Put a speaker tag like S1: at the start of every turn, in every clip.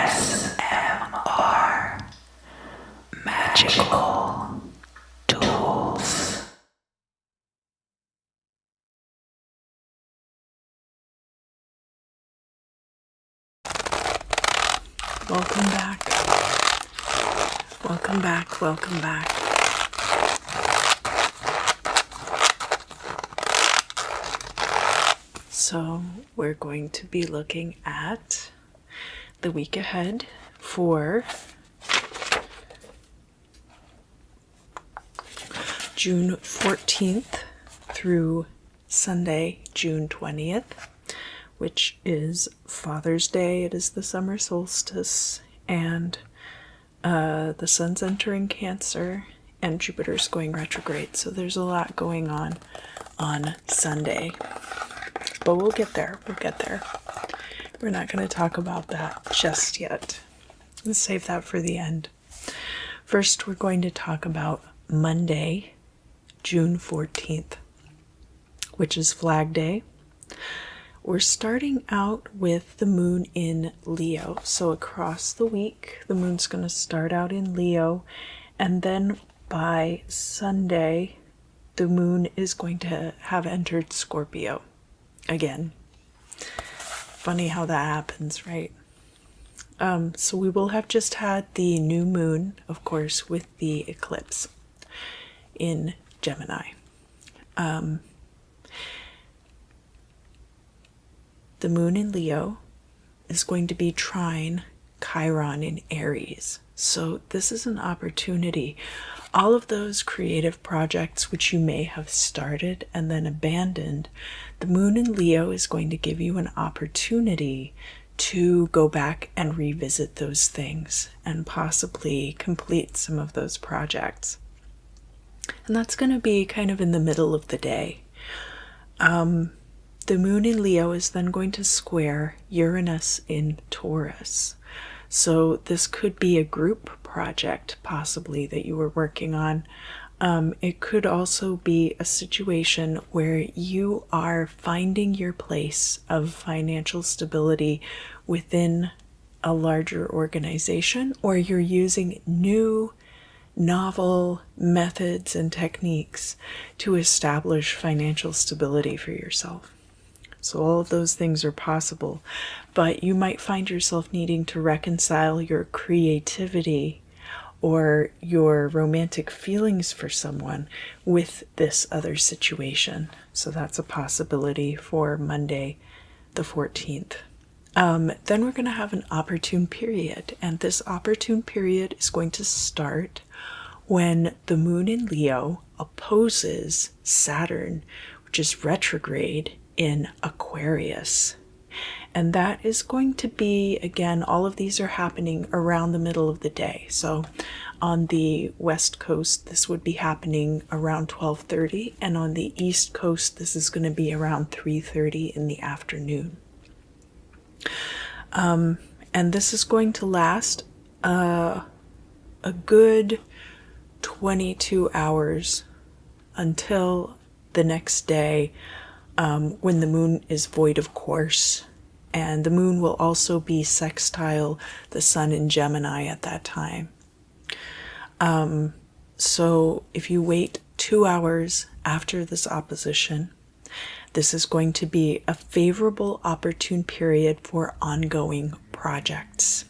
S1: ASMR Magical Tools. Welcome back. Welcome back. Welcome back. So we're going to be looking at the week ahead for June 14th through Sunday, June 20th, which is Father's Day. It is the summer solstice, and the sun's entering Cancer, and Jupiter's going retrograde. So there's a lot going on Sunday. But we'll get there. We'll get there. We're not going to talk about that just yet. Let's save that for the end. First, we're going to talk about Monday, June 14th, which is Flag Day. We're starting out with the moon in Leo. So across the week, the moon's going to start out in Leo, and then by Sunday, the moon is going to have entered Scorpio again. Funny how that happens, right? So we will have just had the new moon, of course, with the eclipse in Gemini. The moon in Leo is going to be trine Chiron in Aries. So this is an opportunity. All of those creative projects which you may have started and then abandoned, the moon in Leo is going to give you an opportunity to go back and revisit those things and possibly complete some of those projects. And that's going to be kind of in the middle of the day. The moon in Leo is then going to square Uranus in Taurus. So this could be a group project, possibly, that you were working on. It could also be a situation where you are finding your place of financial stability within a larger organization, or you're using new, novel methods and techniques to establish financial stability for yourself. So all of those things are possible, but you might find yourself needing to reconcile your creativity or your romantic feelings for someone with this other situation. So that's a possibility for Monday, the 14th. Then we're going to have an opportune period, and this opportune period is going to start when the moon in Leo opposes Saturn, which is retrograde in Aquarius. And that is going to be, again, all of these are happening around the middle of the day. So on the West Coast, this would be happening around 12:30, and on the East Coast, this is going to be around 3:30 in the afternoon. And this is going to last a good 22 hours until the next day, when the moon is void of course, and the moon will also be sextile the sun in Gemini at that time. So if you wait 2 hours after this opposition, this is going to be a favorable, opportune period for ongoing projects.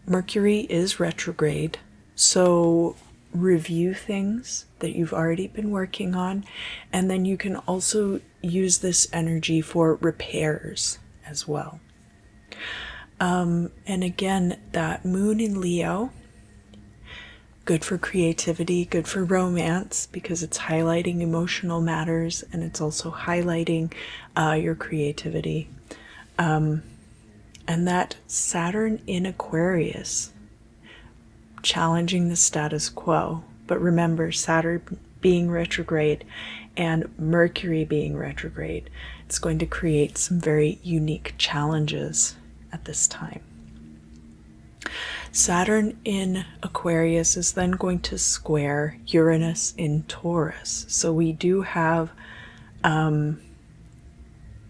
S1: Mercury is retrograde, so review things that you've already been working on, and then you can also use this energy for repairs as well. And again, that moon in Leo, good for creativity, good for romance, because it's highlighting emotional matters, and it's also highlighting your creativity. And that Saturn in Aquarius, challenging the status quo. But remember, Saturn being retrograde and Mercury being retrograde, it's going to create some very unique challenges at this time. Saturn in Aquarius is then going to square Uranus in Taurus. So we do have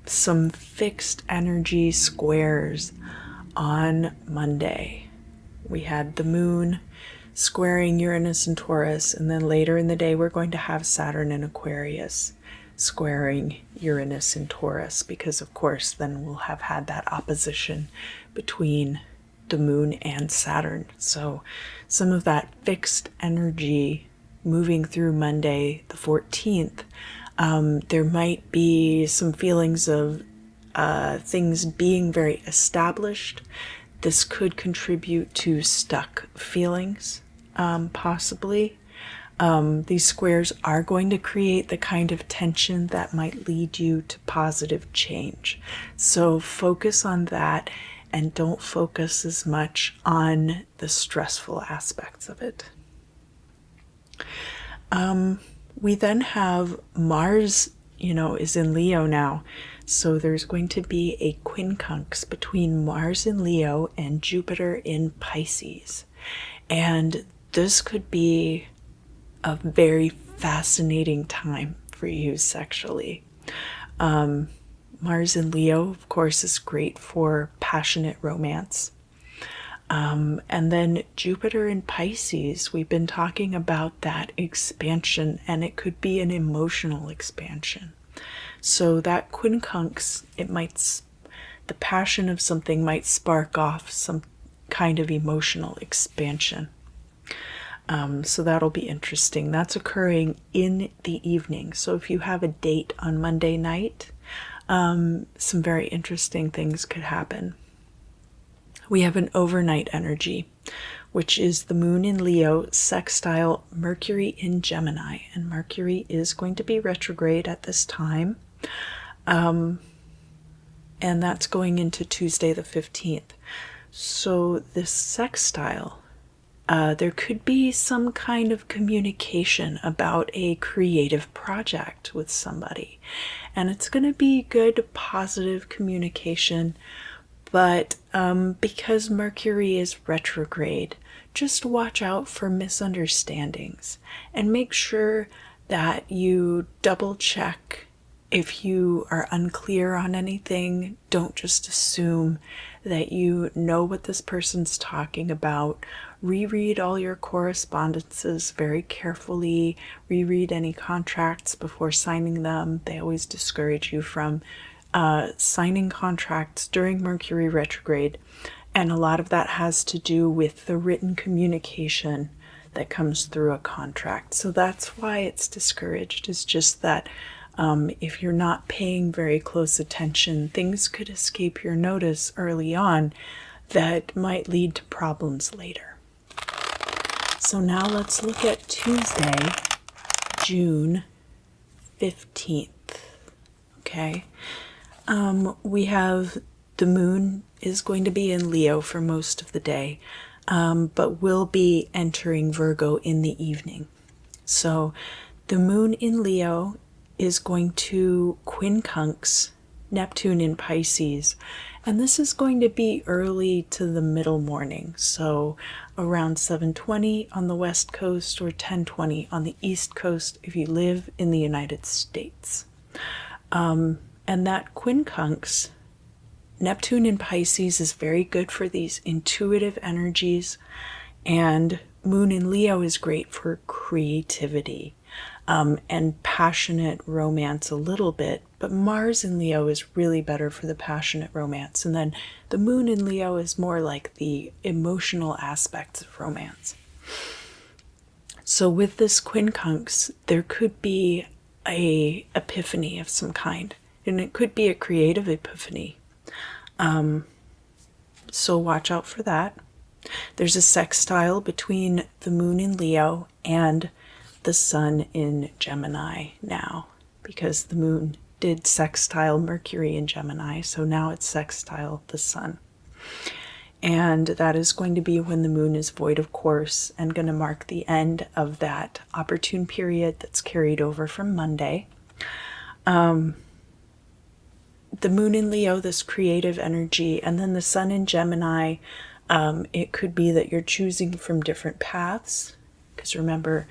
S1: some fixed energy squares on Monday. We had the moon squaring Uranus and Taurus, and then later in the day we're going to have Saturn and Aquarius squaring Uranus and Taurus, because of course then we'll have had that opposition between the moon and Saturn. So some of that fixed energy moving through Monday the 14th, there might be some feelings of things being very established. This could contribute to stuck feelings, possibly. These squares are going to create the kind of tension that might lead you to positive change. So focus on that and don't focus as much on the stressful aspects of it. We then have Mars, is in Leo now. So there's going to be a quincunx between Mars in Leo and Jupiter in Pisces. And this could be a very fascinating time for you sexually. Mars in Leo, of course, is great for passionate romance. And then Jupiter in Pisces, we've been talking about that expansion, and it could be an emotional expansion. So that quincunx, the passion of something might spark off some kind of emotional expansion. So that'll be interesting. That's occurring in the evening. So if you have a date on Monday night, some very interesting things could happen. We have an overnight energy, which is the moon in Leo sextile Mercury in Gemini. And Mercury is going to be retrograde at this time. And that's going into Tuesday the 15th. So this sextile, there could be some kind of communication about a creative project with somebody. And it's going to be good, positive communication. But because Mercury is retrograde, just watch out for misunderstandings and make sure that you double check. If you are unclear on anything, don't just assume that you know what this person's talking about. Reread all your correspondences very carefully. Reread any contracts before signing them. They always discourage you from signing contracts during Mercury retrograde. And a lot of that has to do with the written communication that comes through a contract. So that's why it's discouraged. It's just that if you're not paying very close attention, things could escape your notice early on that might lead to problems later. So now let's look at Tuesday, June 15th. Okay. We have the moon is going to be in Leo for most of the day, but will be entering Virgo in the evening. So the moon in Leo is going to quincunx Neptune in Pisces, and this is going to be early to the middle morning, so around 7:20 on the west coast or 10:20 on the east coast if you live in the United States. And that quincunx, Neptune in Pisces, is very good for these intuitive energies, and moon in Leo is great for creativity. And passionate romance a little bit, but Mars in Leo is really better for the passionate romance. And then the moon in Leo is more like the emotional aspects of romance. So with this quincunx, there could be a epiphany of some kind, and it could be a creative epiphany. So watch out for that. There's a sextile between the moon in Leo and the sun in Gemini now, because the moon did sextile Mercury in Gemini, so now it's sextile the sun. And that is going to be when the moon is void of course, and going to mark the end of that opportune period that's carried over from Monday. The moon in Leo, this creative energy, and then the sun in Gemini, it could be that you're choosing from different paths, because remember,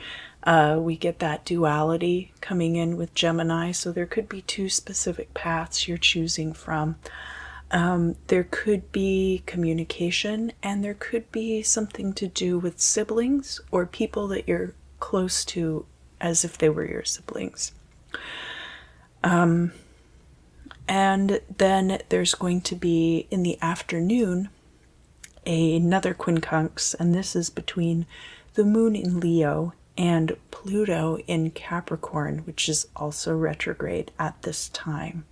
S1: we get that duality coming in with Gemini, so there could be two specific paths you're choosing from. There could be communication, and there could be something to do with siblings or people that you're close to as if they were your siblings. And then there's going to be, in the afternoon, another quincunx, and this is between the moon in Leo and Pluto in Capricorn, which is also retrograde at this time.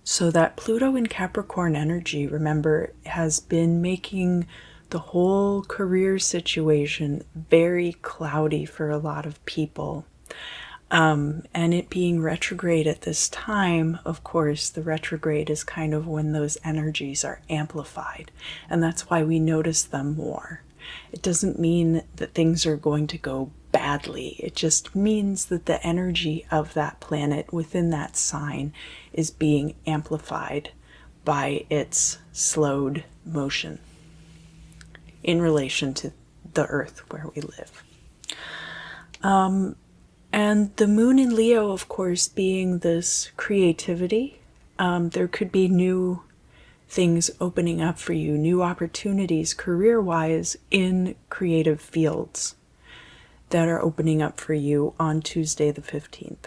S1: So that Pluto in Capricorn energy, remember, has been making the whole career situation very cloudy for a lot of people. And it being retrograde at this time, of course, the retrograde is kind of when those energies are amplified. And that's why we notice them more. It doesn't mean that things are going to go badly. It just means that the energy of that planet within that sign is being amplified by its slowed motion in relation to the Earth where we live. And the moon in Leo, of course, being this creativity, there could be new things opening up for you, new opportunities career-wise in creative fields that are opening up for you on Tuesday the 15th.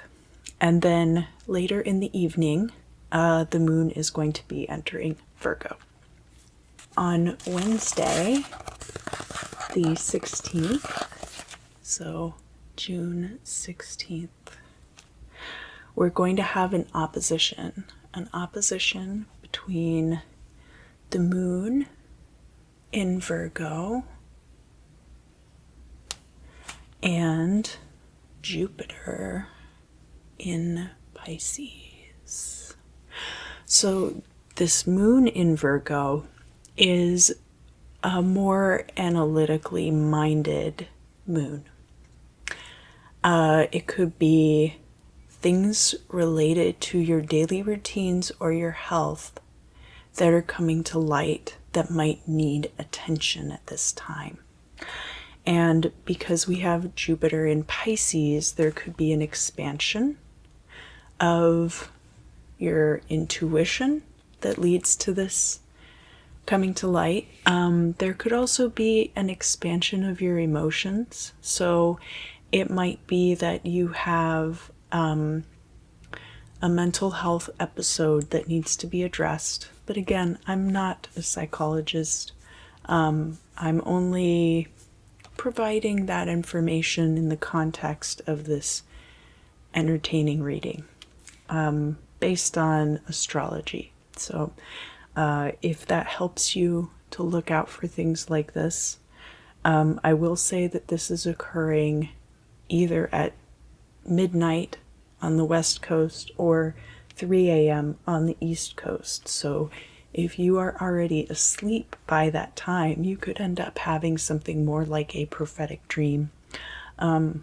S1: And then later in the evening, the moon is going to be entering Virgo. On Wednesday, the 16th, so June 16th, we're going to have an opposition between the moon in Virgo and Jupiter in Pisces. So this moon in Virgo is a more analytically minded moon. It could be things related to your daily routines or your health that are coming to light that might need attention at this time. And because we have Jupiter in Pisces, there could be an expansion of your intuition that leads to this coming to light. There could also be an expansion of your emotions. So it might be that you have a mental health episode that needs to be addressed. But again, I'm not a psychologist. I'm only providing that information in the context of this entertaining reading based on astrology. So if that helps you to look out for things like this, I will say that this is occurring either at midnight on the West Coast or 3 a.m. on the East Coast. So if you are already asleep by that time, you could end up having something more like a prophetic dream. And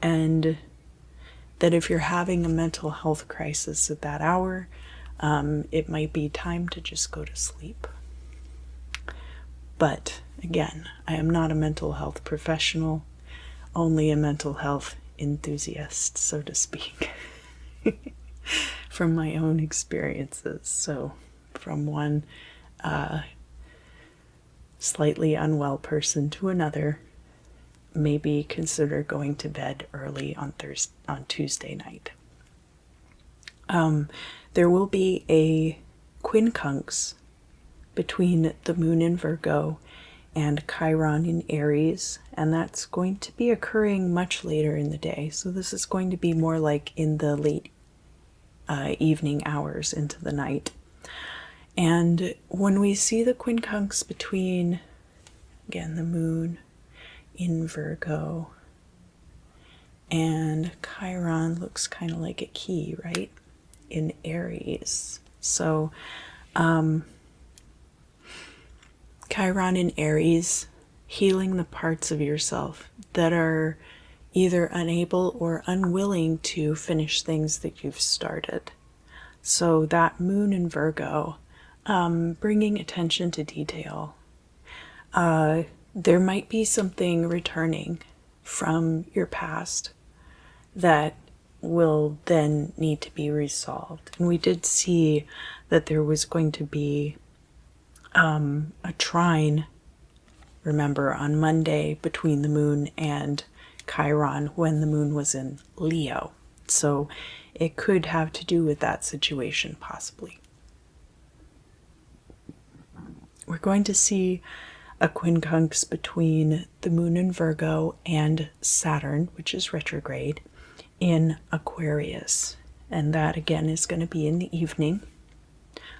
S1: that if you're having a mental health crisis at that hour, it might be time to just go to sleep. But again, I am not a mental health professional, only a mental health enthusiast, so to speak, from my own experiences. So from one slightly unwell person to another, maybe consider going to bed early on Tuesday night. There will be a quincunx between the moon in Virgo and Chiron in Aries, and that's going to be occurring much later in the day. So this is going to be more like in the late evening hours into the night. And when we see the quincunx between, again, the moon in Virgo and Chiron, looks kind of like a key, right? In Aries. So Chiron in Aries, healing the parts of yourself that are either unable or unwilling to finish things that you've started. So that moon in Virgo, bringing attention to detail. There might be something returning from your past that will then need to be resolved. And we did see that there was going to be a trine, remember, on Monday between the moon and Chiron when the moon was in Leo. So it could have to do with that situation, possibly. We're going to see a quincunx between the moon in Virgo and Saturn, which is retrograde, in Aquarius. And that again is going to be in the evening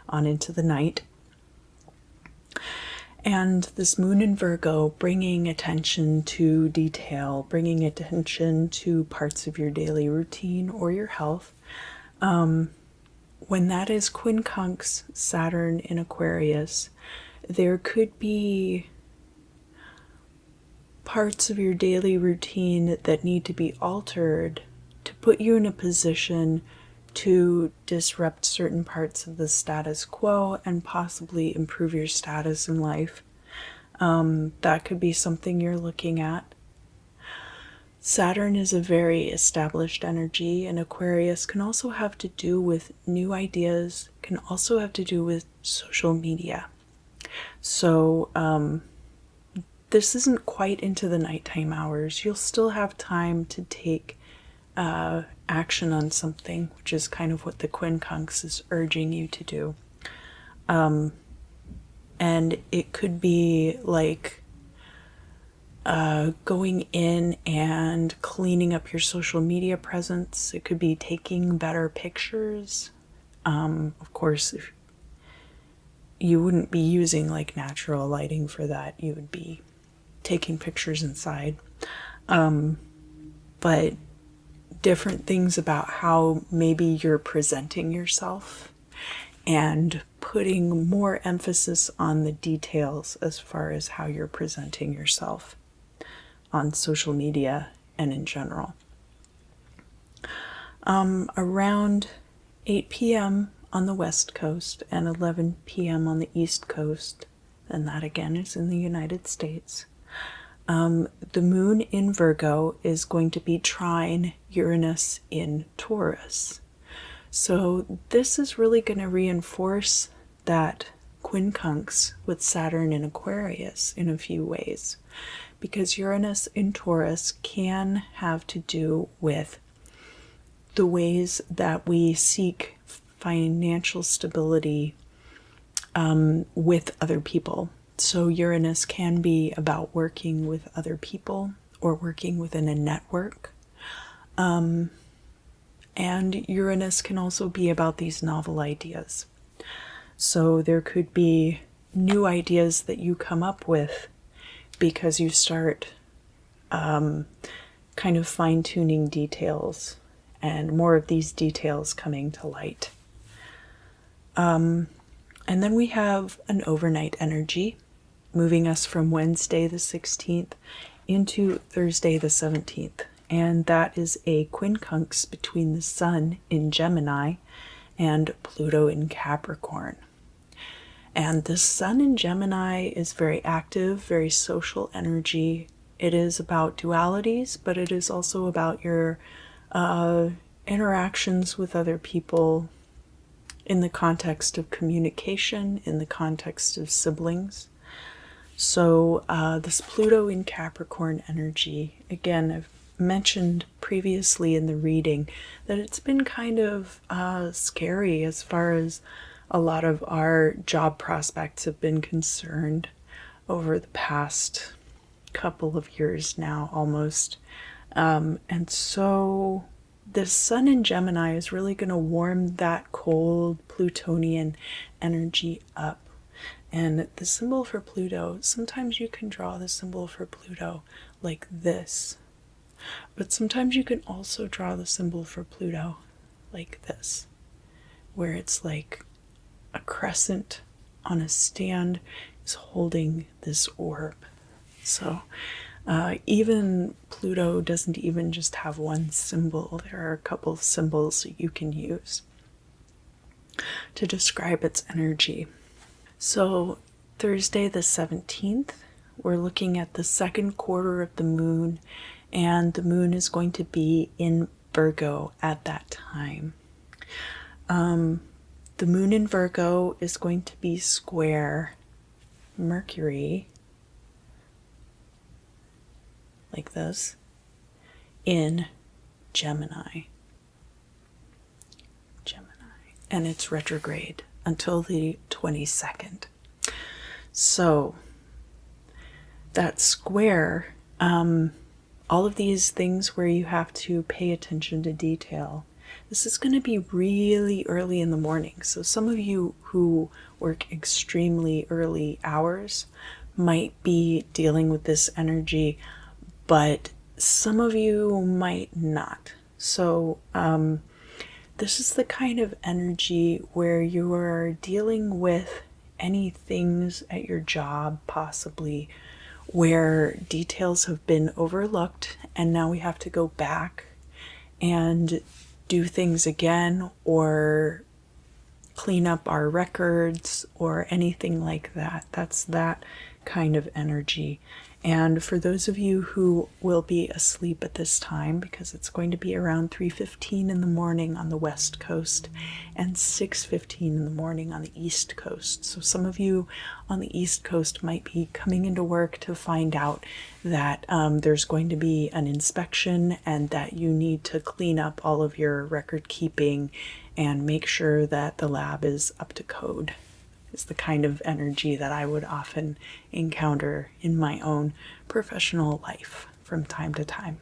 S1: on into the night. And this moon in Virgo bringing attention to detail, bringing attention to parts of your daily routine or your health. When that is quincunx Saturn in Aquarius, there could be parts of your daily routine that need to be altered to put you in a position to disrupt certain parts of the status quo and possibly improve your status in life. That could be something you're looking at. Saturn is a very established energy, and Aquarius can also have to do with new ideas, can also have to do with social media. So this isn't quite into the nighttime hours. You'll still have time to take action on something, which is kind of what the quincunx is urging you to do. And it could be like going in and cleaning up your social media presence. It could be taking better pictures. Of course, if you wouldn't be using like natural lighting for that. You would be taking pictures inside. But different things about how maybe you're presenting yourself and putting more emphasis on the details as far as how you're presenting yourself on social media and in general. Around 8 p.m. on the West Coast and 11 p.m. on the East Coast, and that again is in the United States, the moon in Virgo is going to be trine Uranus in Taurus. So this is really going to reinforce that quincunx with Saturn in Aquarius in a few ways, because Uranus in Taurus can have to do with the ways that we seek financial stability with other people. So Uranus can be about working with other people or working within a network. And Uranus can also be about these novel ideas. So there could be new ideas that you come up with because you start kind of fine-tuning details and more of these details coming to light. And then we have an overnight energy moving us from Wednesday the 16th into Thursday the 17th. And that is a quincunx between the Sun in Gemini and Pluto in Capricorn. And the Sun in Gemini is very active, very social energy. It is about dualities, but it is also about your interactions with other people in the context of communication, in the context of siblings. So this Pluto in Capricorn energy, again, I've mentioned previously in the reading that it's been kind of scary as far as a lot of our job prospects have been concerned over the past couple of years now, almost. And so the Sun in Gemini is really going to warm that cold Plutonian energy up. And the symbol for Pluto, sometimes you can draw the symbol for Pluto like this. But sometimes you can also draw the symbol for Pluto like this, where it's like a crescent on a stand is holding this orb. So even Pluto doesn't even just have one symbol. There are a couple of symbols that you can use to describe its energy. So Thursday the 17th, we're looking at the second quarter of the moon, and the moon is going to be in Virgo at that time. The moon in Virgo is going to be square Mercury, like this, in Gemini. And it's retrograde until the 22nd. So that square, all of these things where you have to pay attention to detail, this is going to be really early in the morning. So some of you who work extremely early hours might be dealing with this energy, but some of you might not. So this is the kind of energy where you are dealing with any things at your job, possibly, where details have been overlooked and now we have to go back and do things again, or clean up our records or anything like that. That's that kind of energy. And for those of you who will be asleep at this time, because it's going to be around 3:15 in the morning on the West Coast and 6:15 in the morning on the East Coast. So some of you on the East Coast might be coming into work to find out that there's going to be an inspection and that you need to clean up all of your record keeping and make sure that the lab is up to code. Is the kind of energy that I would often encounter in my own professional life from time to time.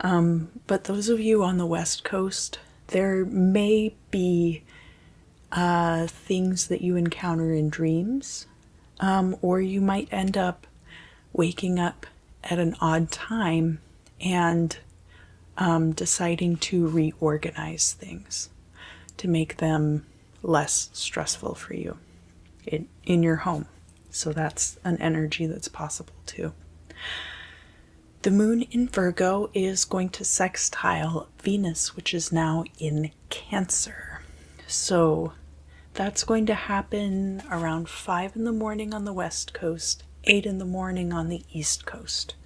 S1: But those of you on the West Coast, there may be things that you encounter in dreams, or you might end up waking up at an odd time and deciding to reorganize things to make them less stressful for you in your home. So that's an energy that's possible too. The moon in Virgo is going to sextile Venus, which is now in Cancer. So that's going to happen around 5 in the morning on the West Coast, 8 in the morning on the East Coast.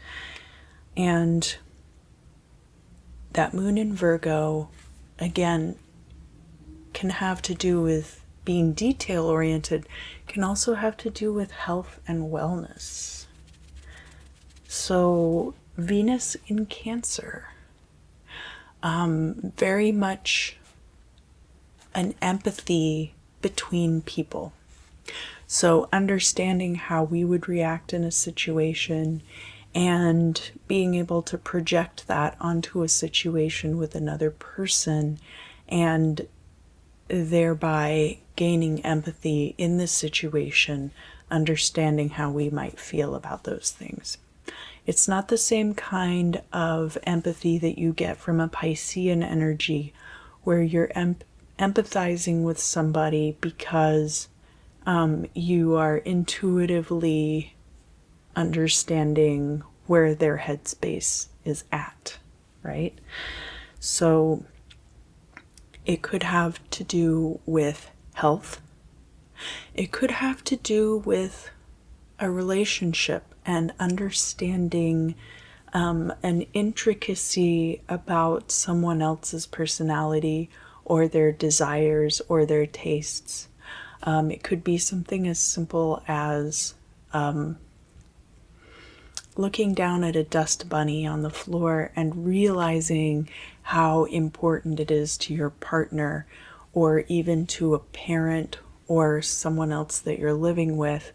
S1: And that moon in Virgo, again, can have to do with being detail oriented, can also have to do with health and wellness. So Venus in Cancer, very much an empathy between people. So understanding how we would react in a situation and being able to project that onto a situation with another person and thereby gaining empathy in this situation, understanding how we might feel about those things. It's not the same kind of empathy that you get from a Piscean energy where you're empathizing with somebody because you are intuitively understanding where their headspace is at, right? So it could have to do with health. It could have to do with a relationship and understanding an intricacy about someone else's personality or their desires or their tastes. It could be something as simple as looking down at a dust bunny on the floor and realizing how important it is to your partner or even to a parent or someone else that you're living with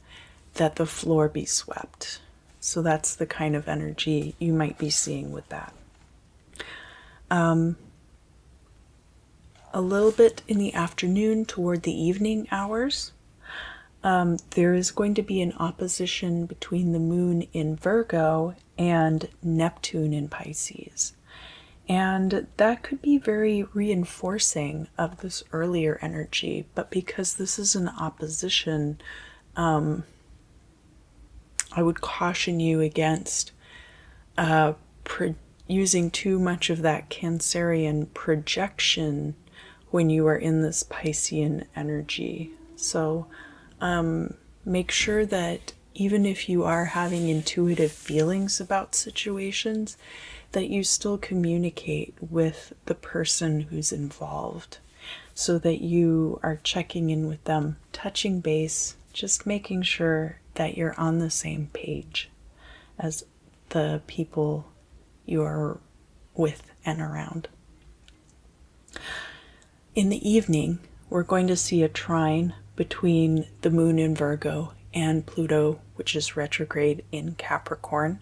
S1: that the floor be swept. So that's the kind of energy you might be seeing with that. A little bit in the afternoon toward the evening hours, there is going to be an opposition between the moon in Virgo and Neptune in Pisces. And that could be very reinforcing of this earlier energy, but because this is an opposition, I would caution you against using too much of that Cancerian projection when you are in this Piscean energy. So make sure that even if you are having intuitive feelings about situations, that you still communicate with the person who's involved, so that you are checking in with them, touching base, just making sure that you're on the same page as the people you're with and around. In the evening, we're going to see a trine between the moon in Virgo and Pluto, which is retrograde in Capricorn.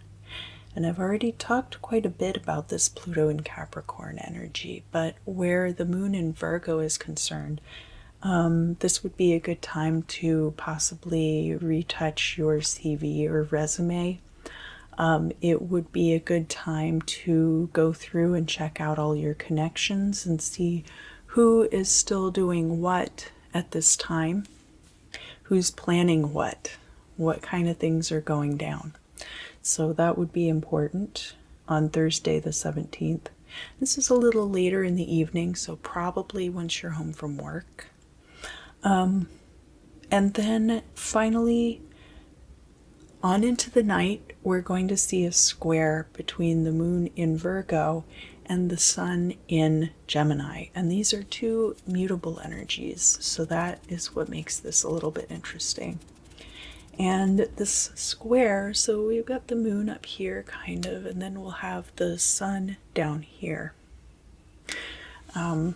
S1: And I've already talked quite a bit about this Pluto and Capricorn energy, but where the moon in Virgo is concerned, this would be a good time to possibly retouch your CV or resume. It would be a good time to go through and check out all your connections and see who is still doing what at this time, who's planning what kind of things are going down. So that would be important on Thursday the 17th. This is a little later in the evening, so probably once you're home from work. And then finally, on into the night, we're going to see a square between the moon in Virgo and the sun in Gemini. And these are two mutable energies, so that is what makes this a little bit interesting. And this square, so we've got the moon up here kind of, and then we'll have the sun down here. And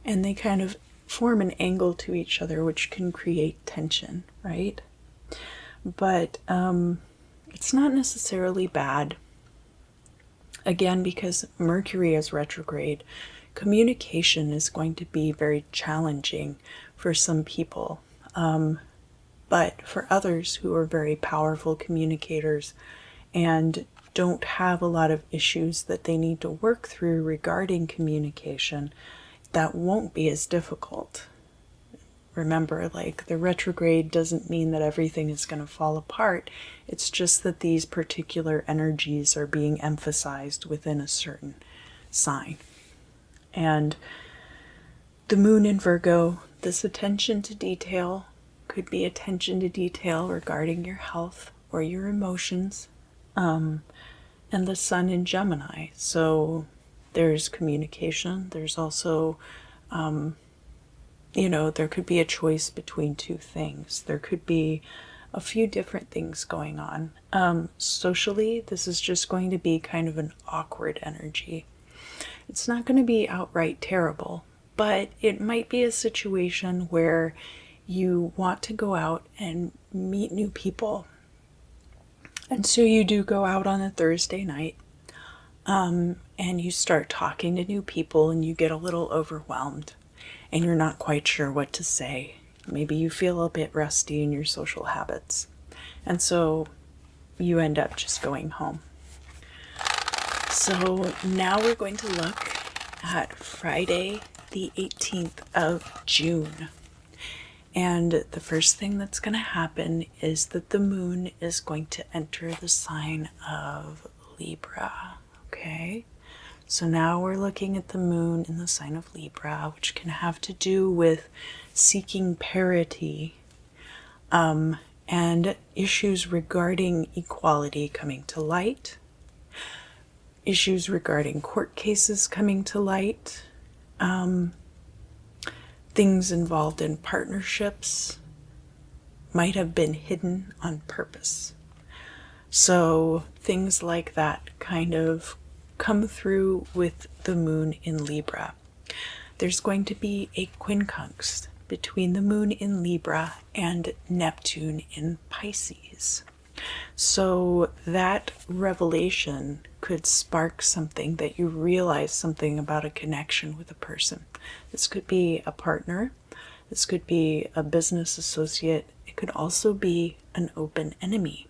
S1: they kind of form an angle to each other, which can create tension, right? But it's not necessarily bad. Again, because Mercury is retrograde, communication is going to be very challenging for some people. But for others who are very powerful communicators and don't have a lot of issues that they need to work through regarding communication, that won't be as difficult. Remember, like, the retrograde doesn't mean that everything is going to fall apart. It's just that these particular energies are being emphasized within a certain sign. And the moon in Virgo, this attention to detail, could be attention to detail regarding your health or your emotions, and the sun in Gemini. So there's communication. There's also, there could be a choice between two things. There could be a few different things going on. Socially, this is just going to be kind of an awkward energy. It's not going to be outright terrible, but it might be a situation where you want to go out and meet new people. And so you do go out on a Thursday night, and you start talking to new people, and you get a little overwhelmed, and you're not quite sure what to say. Maybe you feel a bit rusty in your social habits. And so you end up just going home. So now we're going to look at Friday, the 18th of June. And the first thing that's going to happen is that the moon is going to enter the sign of Libra. Okay? So now we're looking at the moon in the sign of Libra, which can have to do with seeking parity, and issues regarding equality coming to light, issues regarding court cases coming to light, things involved in partnerships might have been hidden on purpose. So things like that kind of come through with the moon in Libra. There's going to be a quincunx between the moon in Libra and Neptune in Pisces. So that revelation could spark something that you realize something about a connection with a person. This could be a partner. This could be a business associate. It could also be an open enemy.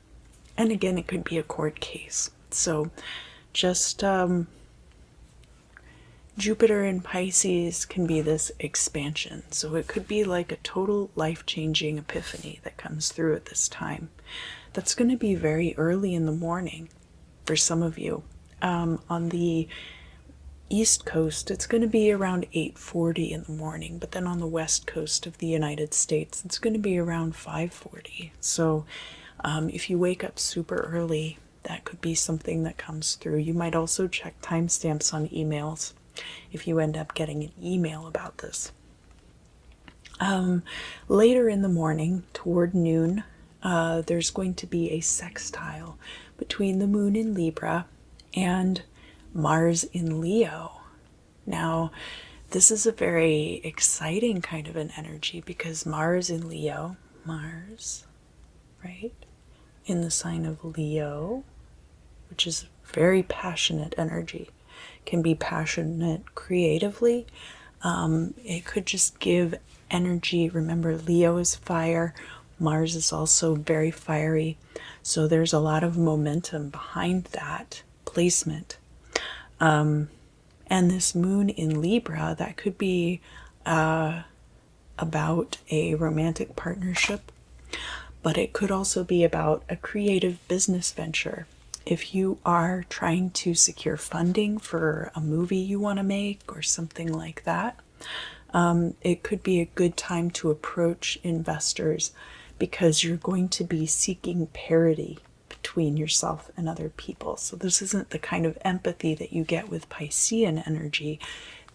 S1: And again, it could be a court case. So just Jupiter in Pisces can be this expansion. So it could be like a total life-changing epiphany that comes through at this time. That's going to be very early in the morning for some of you. On the East Coast, it's going to be around 8:40 in the morning, but then on the West Coast of the United States, it's going to be around 5:40. So if you wake up super early, that could be something that comes through. You might also check timestamps on emails if you end up getting an email about this. Later in the morning, toward noon, there's going to be a sextile between the moon in Libra and Mars in Leo. Now, this is a very exciting kind of an energy because Mars in Leo, Mars, right, in the sign of Leo, which is very passionate energy, can be passionate creatively. It could just give energy. Remember, Leo is fire. Mars is also very fiery. So there's a lot of momentum behind that placement. And this moon in Libra, that could be about a romantic partnership, but it could also be about a creative business venture. If you are trying to secure funding for a movie you want to make or something like that, it could be a good time to approach investors because you're going to be seeking parity between yourself and other people. So this isn't the kind of empathy that you get with Piscean energy.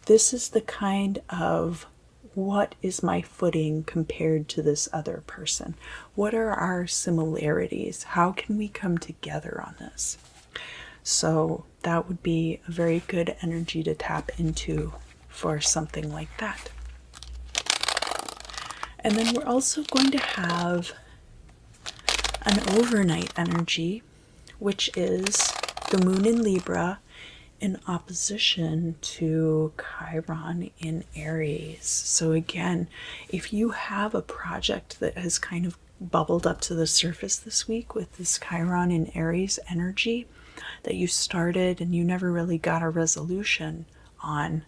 S1: This is the kind of, what is my footing compared to this other person? What are our similarities? How can we come together on this? So that would be a very good energy to tap into for something like that. And then we're also going to have an overnight energy, which is the moon in Libra in opposition to Chiron in Aries. So again, if you have a project that has kind of bubbled up to the surface this week with this Chiron in Aries energy that you started and you never really got a resolution on,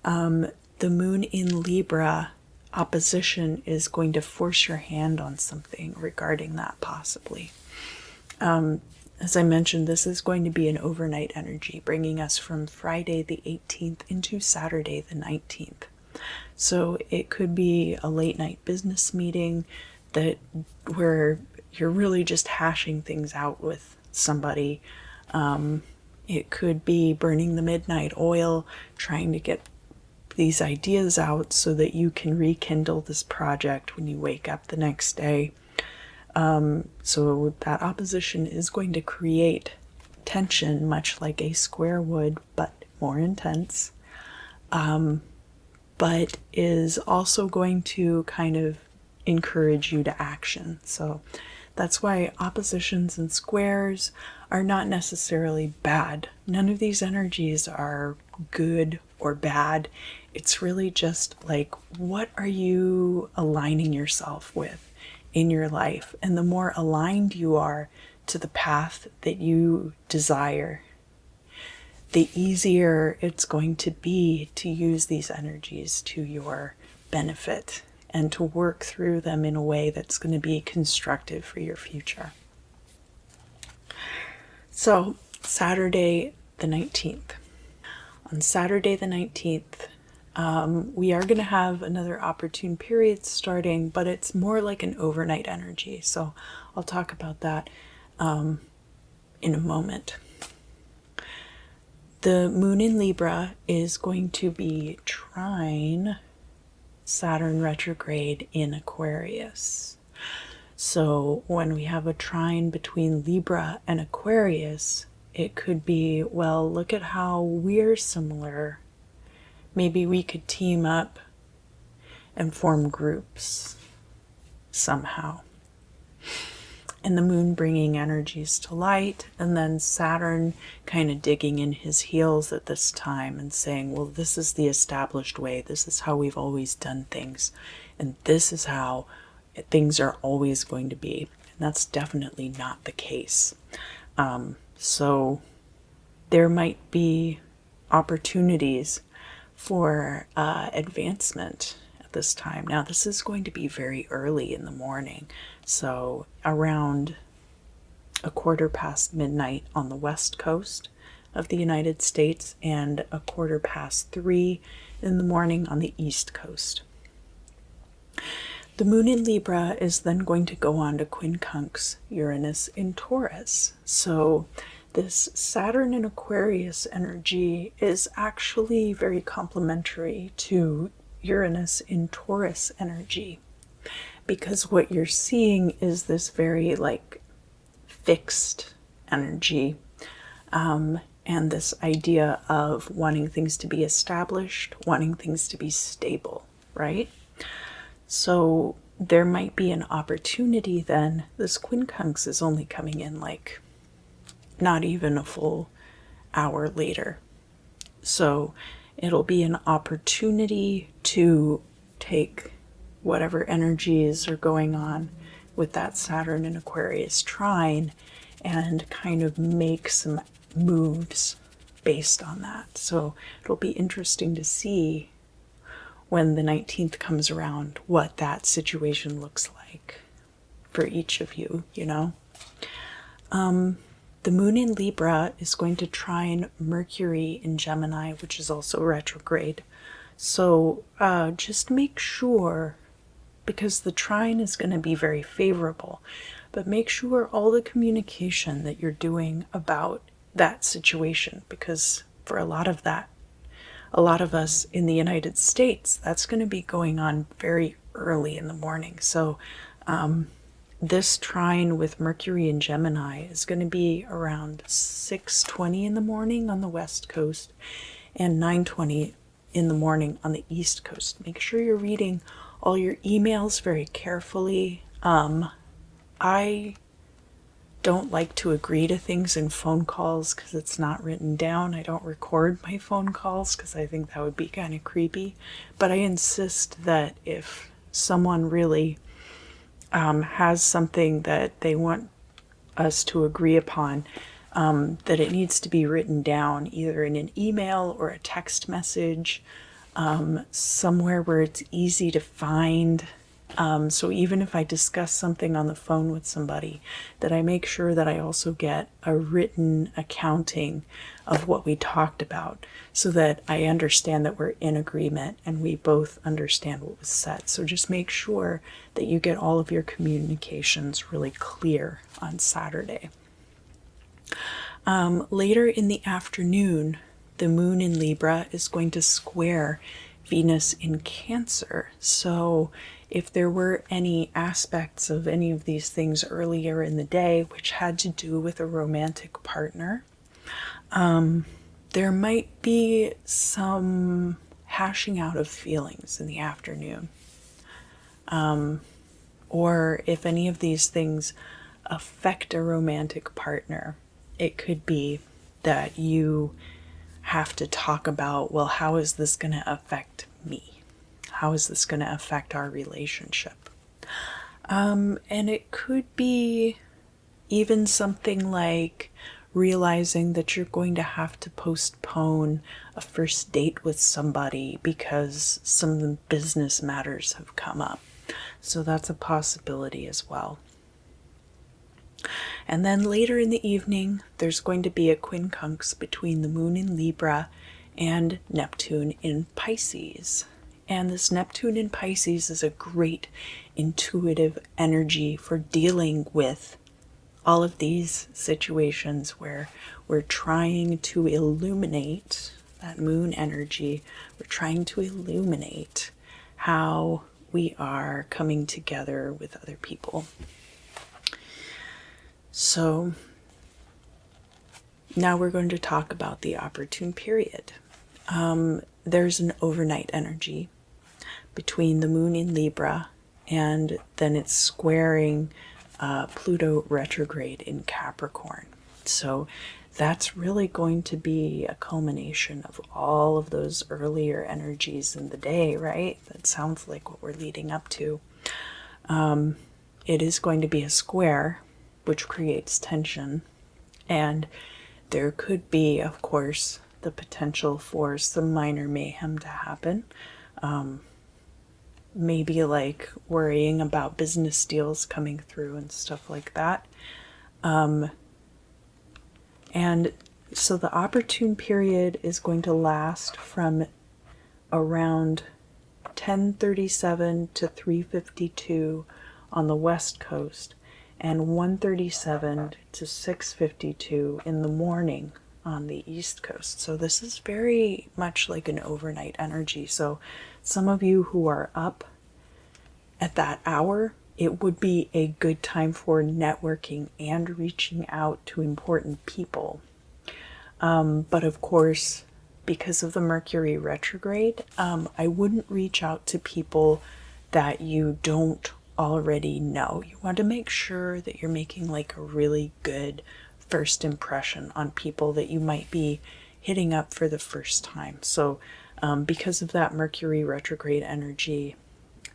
S1: the moon in Libra opposition is going to force your hand on something regarding that, possibly. As I mentioned, this is going to be an overnight energy, bringing us from Friday the 18th into Saturday the 19th. So it could be a late night business meeting where you're really just hashing things out with somebody. It could be burning the midnight oil, trying to get these ideas out so that you can rekindle this project when you wake up the next day. So that opposition is going to create tension, much like a square would, but more intense, but is also going to kind of encourage you to action. So that's why oppositions and squares are not necessarily bad. None of these energies are good or bad. It's really just like, what are you aligning yourself with in your life? And the more aligned you are to the path that you desire, the easier it's going to be to use these energies to your benefit and to work through them in a way that's going to be constructive for your future. So, Saturday the 19th. On Saturday the 19th, we are going to have another opportune period starting, but it's more like an overnight energy. So I'll talk about that in a moment. The moon in Libra is going to be trine Saturn retrograde in Aquarius. So when we have a trine between Libra and Aquarius, it could be, well, look at how we're similar. Maybe we could team up and form groups somehow. And the moon bringing energies to light, and then Saturn kind of digging in his heels at this time and saying, well, this is the established way. This is how we've always done things. And this is how things are always going to be. And that's definitely not the case. So there might be opportunities for advancement at this time. Now, this is going to be very early in the morning, so around midnight on the west coast of the United States and 3:15 in the morning on the east coast. The moon in Libra is then going to go on to quincunx Uranus in Taurus. So this Saturn in Aquarius energy is actually very complementary to Uranus in Taurus energy, because what you're seeing is this very like fixed energy, and this idea of wanting things to be established, wanting things to be stable, right? So there might be an opportunity then. This quincunx is only coming in like not even a full hour later. So it'll be an opportunity to take whatever energies are going on with that Saturn in Aquarius trine and kind of make some moves based on that. So it'll be interesting to see when the 19th comes around what that situation looks like for each of you, you know? The moon in Libra is going to trine Mercury in Gemini, which is also retrograde. So just make sure, because the trine is going to be very favorable, but make sure all the communication that you're doing about that situation, because for a lot of us in the United States, that's going to be going on very early in the morning. So this trine with Mercury in Gemini is going to be around 6:20 in the morning on the West Coast and 9:20 in the morning on the East Coast. Make sure you're reading all your emails very carefully. I don't like to agree to things in phone calls because it's not written down. I don't record my phone calls because I think that would be kind of creepy. But I insist that if someone really has something that they want us to agree upon, that it needs to be written down either in an email or a text message, somewhere where it's easy to find. So even if I discuss something on the phone with somebody, that I make sure that I also get a written accounting of what we talked about so that I understand that we're in agreement and we both understand what was said. So just make sure that you get all of your communications really clear on Saturday. Later in the afternoon, the moon in Libra is going to square Venus in Cancer. So if there were any aspects of any of these things earlier in the day which had to do with a romantic partner, there might be some hashing out of feelings in the afternoon. Or if any of these things affect a romantic partner, it could be that you have to talk about, well, how is this going to affect me? How is this going to affect our relationship? And it could be even something like realizing that you're going to have to postpone a first date with somebody because some business matters have come up. So that's a possibility as well. And then later in the evening, there's going to be a quincunx between the moon in Libra and Neptune in Pisces. And this Neptune in Pisces is a great intuitive energy for dealing with all of these situations where we're trying to illuminate that moon energy. We're trying to illuminate how we are coming together with other people. So now we're going to talk about the opportune period. There's an overnight energy between the moon in Libra and then it's squaring Pluto retrograde in Capricorn. So that's really going to be a culmination of all of those earlier energies in the day, right? That sounds like what we're leading up to. It is going to be a square, which creates tension, and there could be, of course, the potential for some minor mayhem to happen. Maybe like worrying about business deals coming through and stuff like that. And so the opportune period is going to last from around 10:37 to 3:52 on the West Coast, and 1:37 to 6:52 in the morning on the East Coast. So this is very much like an overnight energy. So some of you who are up at that hour, it would be a good time for networking and reaching out to important people. But of course, because of the Mercury retrograde, I wouldn't reach out to people that you don't already know. You want to make sure that you're making like a really good first impression on people that you might be hitting up for the first time. So because of that Mercury retrograde energy,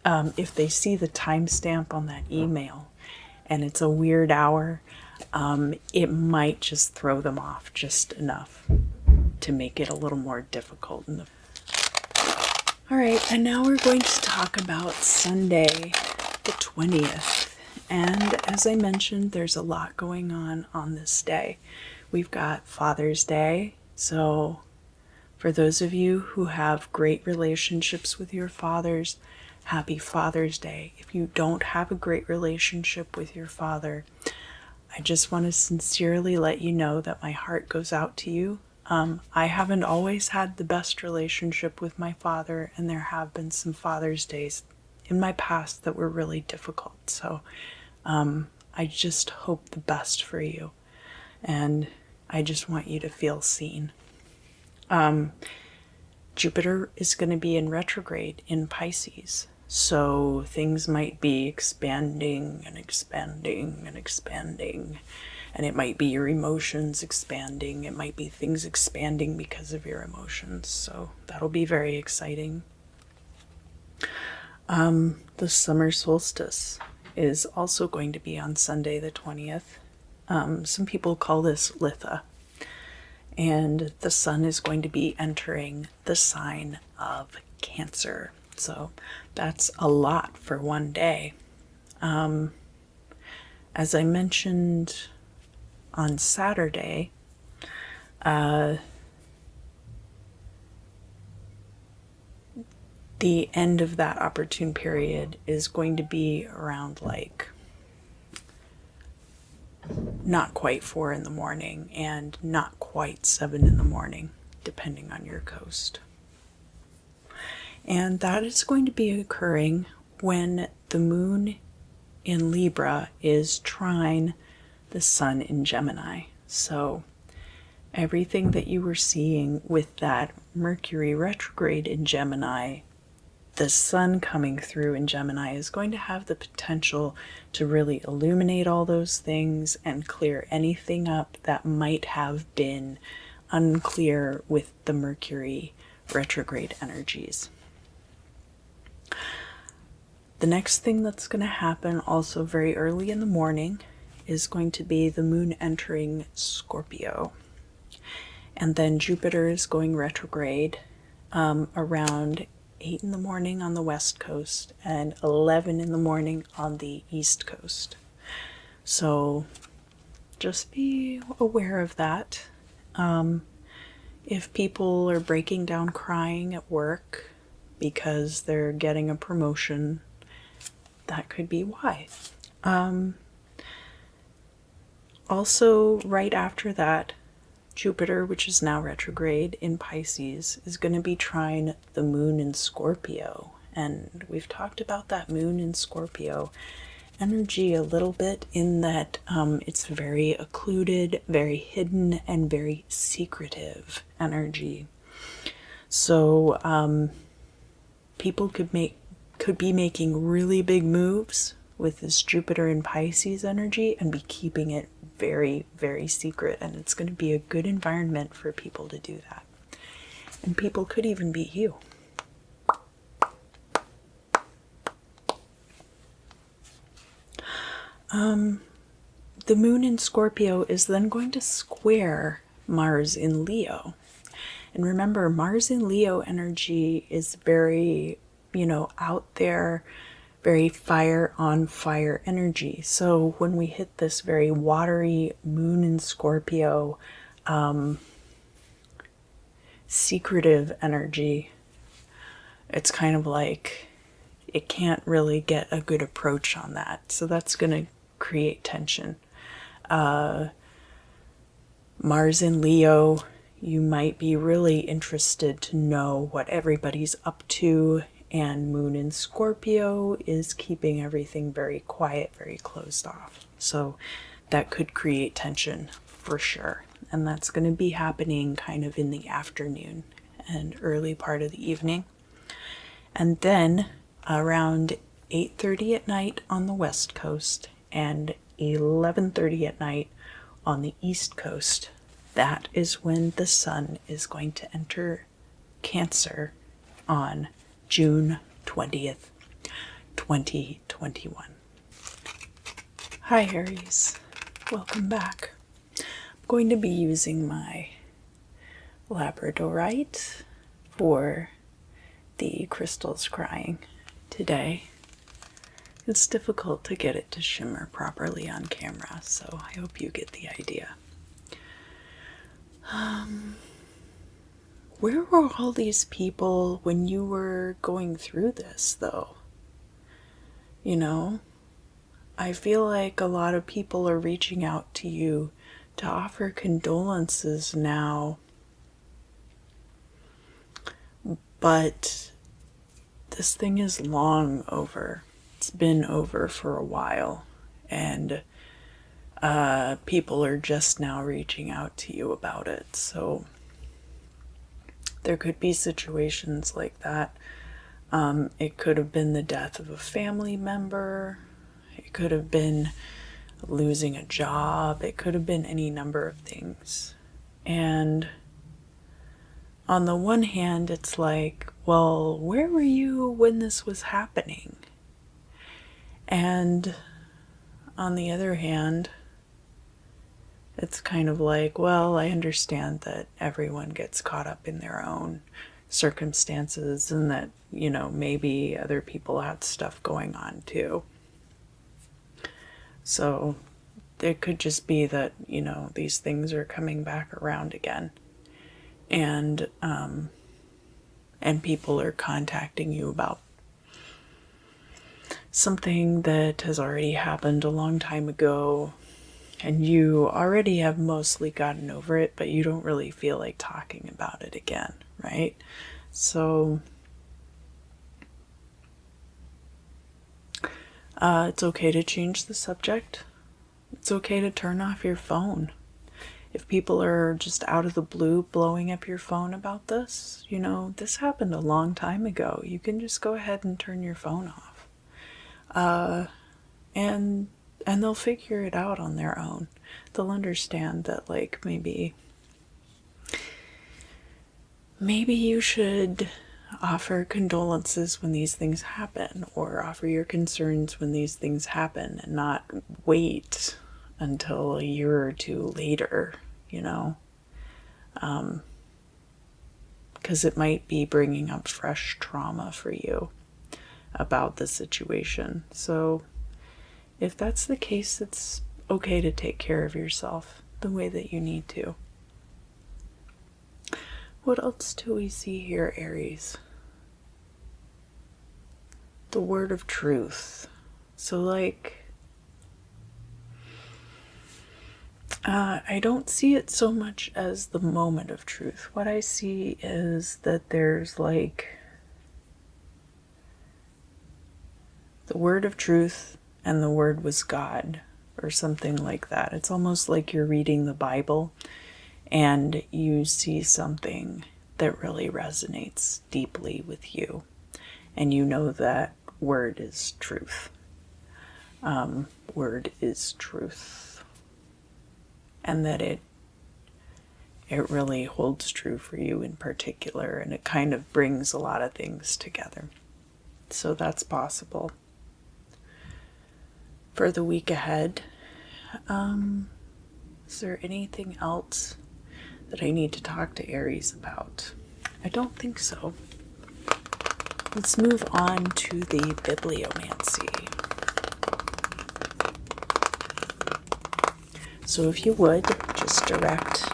S1: if they see the timestamp on that email and it's a weird hour, it might just throw them off just enough to make it a little more difficult. All right, and now we're going to talk about Sunday, the 20th. And as I mentioned, there's a lot going on this day. We've got Father's Day. So for those of you who have great relationships with your fathers, happy Father's Day. If you don't have a great relationship with your father, I just want to sincerely let you know that my heart goes out to you. I haven't always had the best relationship with my father, and there have been some Father's Days in my past that were really difficult. So I just hope the best for you, and I just want you to feel seen. Jupiter is going to be in retrograde in Pisces. So things might be expanding and expanding and expanding. And it might be your emotions expanding. It might be things expanding because of your emotions. So that'll be very exciting. The summer solstice is also going to be on Sunday the 20th. Some people call this Litha. And the sun is going to be entering the sign of Cancer. So that's a lot for one day. As I mentioned on Saturday, the end of that opportune period is going to be around like not quite 4 in the morning and not quite 7 in the morning, depending on your coast. And that is going to be occurring when the moon in Libra is trine the sun in Gemini. So everything that you were seeing with that Mercury retrograde in Gemini, the sun coming through in Gemini is going to have the potential to really illuminate all those things and clear anything up that might have been unclear with the Mercury retrograde energies. The next thing that's going to happen also very early in the morning is going to be the moon entering Scorpio. And then Jupiter is going retrograde around 8 in the morning on the west coast and 11 in the morning on the east coast. So just be aware of that. If people are breaking down crying at work because they're getting a promotion, that could be why. Also, right after that, Jupiter, which is now retrograde in Pisces, is going to be trine the moon in Scorpio. And we've talked about that moon in Scorpio energy a little bit in that it's very occluded, very hidden, and very secretive energy. So people could be making really big moves with this Jupiter in Pisces energy and be keeping it very, very secret. And it's going to be a good environment for people to do that. And people could even be you. The moon in Scorpio is then going to square Mars in Leo. And remember, Mars in Leo energy is very, out there, very fire on fire energy. So when we hit this very watery moon in Scorpio, secretive energy, it's kind of like it can't really get a good approach on that. So that's going to create tension. Mars in Leo, you might be really interested to know what everybody's up to, and Moon in Scorpio is keeping everything very quiet, very closed off. So that could create tension for sure. And that's going to be happening kind of in the afternoon and early part of the evening. And then around 8:30 at night on the West Coast and 11:30 at night on the East Coast, that is when the sun is going to enter Cancer on June 20th, 2021. Hi Aries, welcome back. I'm going to be using my labradorite for the crystal scrying today. It's difficult to get it to shimmer properly on camera, so I hope you get the idea. Where were all these people when you were going through this, though? You know, I feel like a lot of people are reaching out to you to offer condolences now, but this thing is long over. It's been over for a while, and people are just now reaching out to you about it. So there could be situations like that. It could have been the death of a family member. It could have been losing a job. It could have been any number of things. And on the one hand, it's like, well, where were you when this was happening? And on the other hand, it's kind of like, well, I understand that everyone gets caught up in their own circumstances and that, you know, maybe other people had stuff going on too. So it could just be that, you know, these things are coming back around again. And people are contacting you about something that has already happened a long time ago, and you already have mostly gotten over it, but you don't really feel like talking about it again, right? So it's okay to change the subject. It's okay to turn off your phone. If people are just out of the blue blowing up your phone about this, you know, this happened a long time ago. You can just go ahead and turn your phone off. And they'll figure it out on their own. They'll understand that, like, maybe you should offer condolences when these things happen, or offer your concerns when these things happen, and not wait until a year or two later, you know, because it might be bringing up fresh trauma for you about the situation. So if that's the case, it's okay to take care of yourself the way that you need to. What else do we see here, Aries? The word of truth. So, like, I don't see it so much as the moment of truth. What I see is that there's, like, the word of truth, and the word was God, or something like that. It's almost like you're reading the Bible and you see something that really resonates deeply with you, and you know that word is truth. Word is truth, and that it really holds true for you in particular, and it kind of brings a lot of things together. So that's possible. For the week ahead, is there anything else that I need to talk to Aries about? I don't think so. Let's move on to the bibliomancy. So if you would, just direct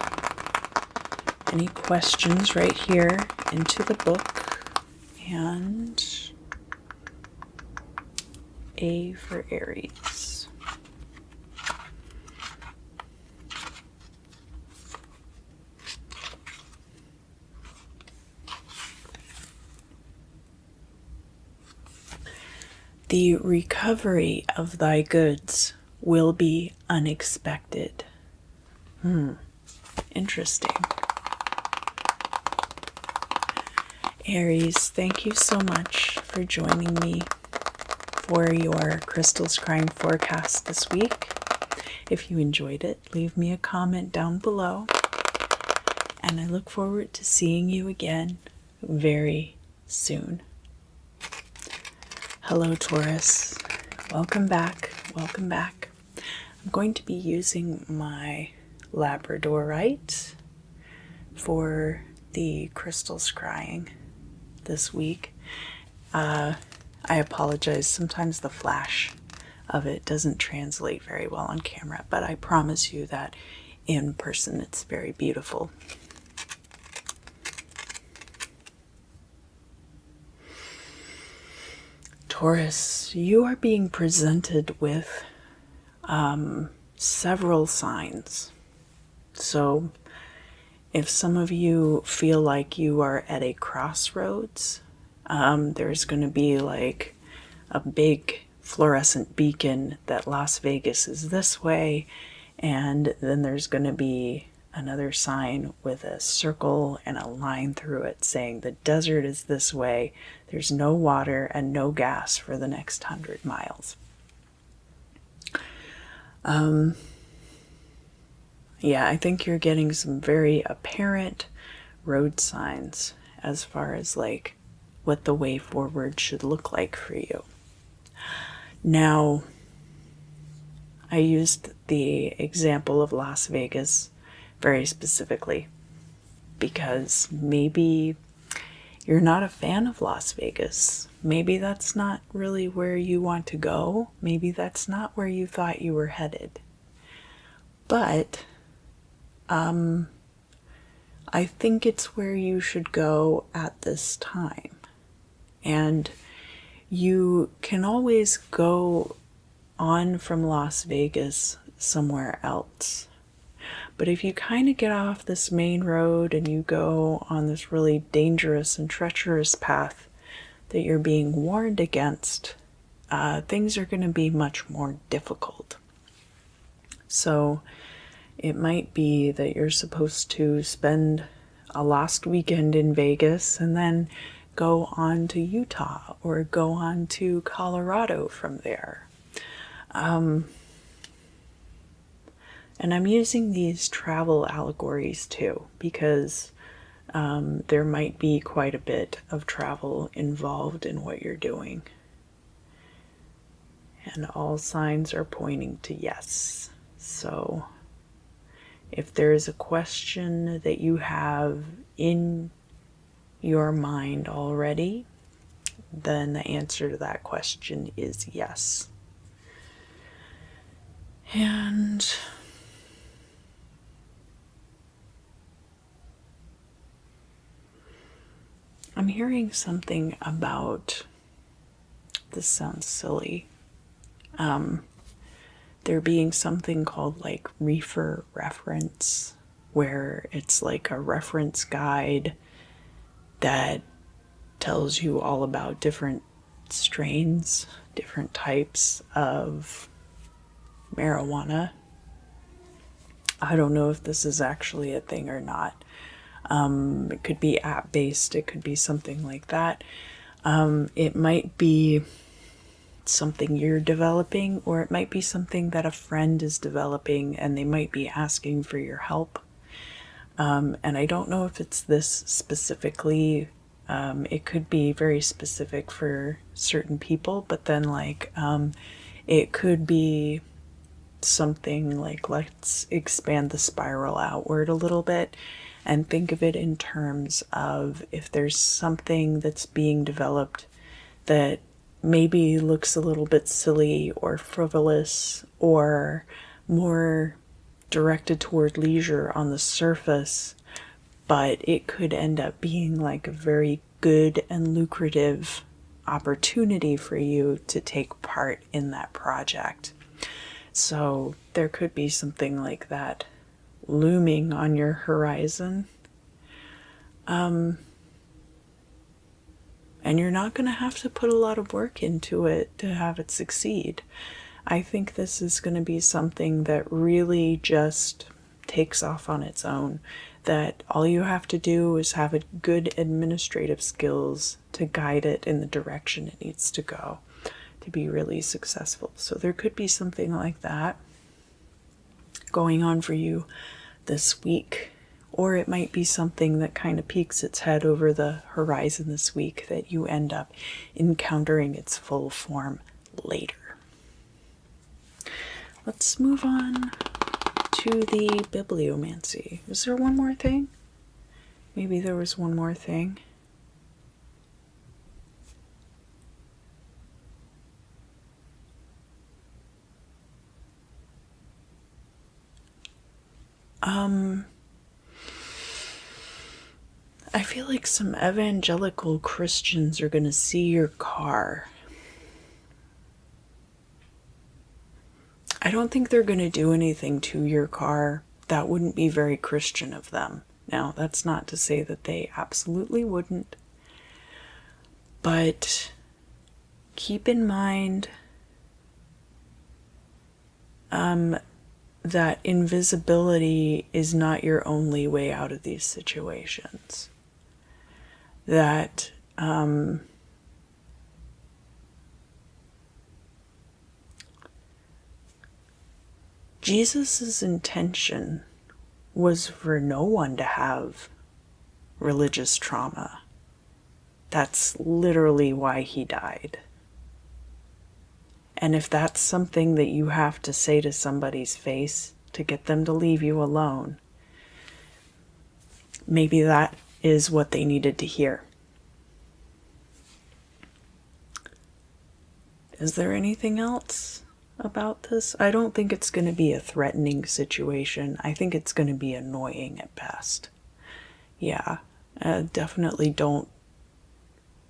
S1: any questions right here into the book, and A for Aries. The recovery of thy goods will be unexpected. Interesting. Aries, thank you so much for joining me for your crystal scrying forecast this week. If you enjoyed it, leave me a comment down below. And I look forward to seeing you again very soon. Hello, Taurus. Welcome back. Welcome back. I'm going to be using my Labradorite for the crystal scrying this week. I apologize. Sometimes the flash of it doesn't translate very well on camera, but I promise you that in person it's very beautiful. Taurus, you are being presented with several signs. So if some of you feel like you are at a crossroads, there's going to be like a big fluorescent beacon that Las Vegas is this way, and then there's going to be another sign with a circle and a line through it saying the desert is this way. There's no water and no gas for the next 100 miles. Yeah, I think you're getting some very apparent road signs as far as like what the way forward should look like for you. Now, I used the example of Las Vegas very specifically because maybe you're not a fan of Las Vegas. Maybe that's not really where you want to go. Maybe that's not where you thought you were headed. But I think it's where you should go at this time. And you can always go on from Las Vegas somewhere else. But if you kind of get off this main road and you go on this really dangerous and treacherous path that you're being warned against, things are going to be much more difficult. So it might be that you're supposed to spend a last weekend in Vegas and then go on to Utah or go on to Colorado from there. And I'm using these travel allegories too, because there might be quite a bit of travel involved in what you're doing. And all signs are pointing to yes. So if there is a question that you have in your mind already, then the answer to that question is yes. And I'm hearing something about, this sounds silly, there being something called like reefer reference, where it's like a reference guide that tells you all about different strains, different types of marijuana. I don't know if this is actually a thing or not. It could be app-based, it could be something like that. It might be something you're developing, or it might be something that a friend is developing and they might be asking for your help. And I don't know if it's this specifically. It could be very specific for certain people, but then like it could be something like, let's expand the spiral outward a little bit and think of it in terms of if there's something that's being developed that maybe looks a little bit silly or frivolous or more directed toward leisure on the surface, but it could end up being like a very good and lucrative opportunity for you to take part in that project. So there could be something like that looming on your horizon. And you're not going to have to put a lot of work into it to have it succeed. I think this is going to be something that really just takes off on its own. That all you have to do is have a good administrative skills to guide it in the direction it needs to go to be really successful. So there could be something like that going on for you this week. Or it might be something that kind of peeks its head over the horizon this week that you end up encountering its full form later. Let's move on to the bibliomancy. Was there one more thing? Maybe there was one more thing. I feel like some evangelical Christians are going to see your car. I don't think they're going to do anything to your car. That wouldn't be very Christian of them. Now, that's not to say that they absolutely wouldn't. But keep in mind that invisibility is not your only way out of these situations. That Jesus's intention was for no one to have religious trauma. That's literally why he died. And if that's something that you have to say to somebody's face to get them to leave you alone, maybe that is what they needed to hear. Is there anything else about this? I don't think it's going to be a threatening situation. I think it's going to be annoying at best. Yeah, definitely don't